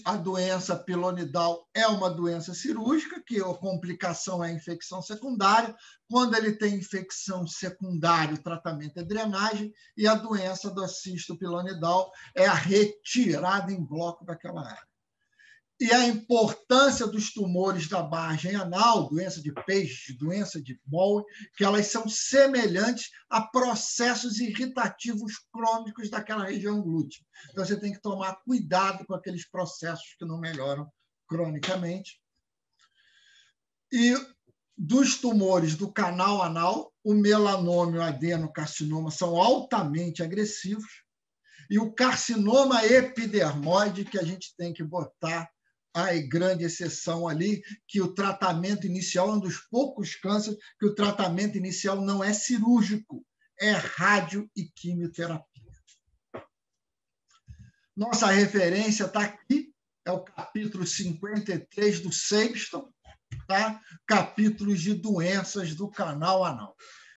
A doença pilonidal é uma doença cirúrgica, que a complicação é a infecção secundária. Quando ele tem infecção secundária, o tratamento é drenagem, e a doença do cisto pilonidal é a retirada em bloco daquela área. E a importância dos tumores da margem anal, doença de peixe, doença de Bowen, que elas são semelhantes a processos irritativos crônicos daquela região glútea. Então, você tem que tomar cuidado com aqueles processos que não melhoram cronicamente. E dos tumores do canal anal, o melanoma e o adenocarcinoma são altamente agressivos, e o carcinoma epidermoide, que a gente tem que botar a grande exceção ali, que o tratamento inicial é um dos poucos cânceres que o tratamento inicial não é cirúrgico, é rádio e quimioterapia. Nossa referência está aqui, é o capítulo 53 do Sexton, tá? Capítulos de doenças do canal anal.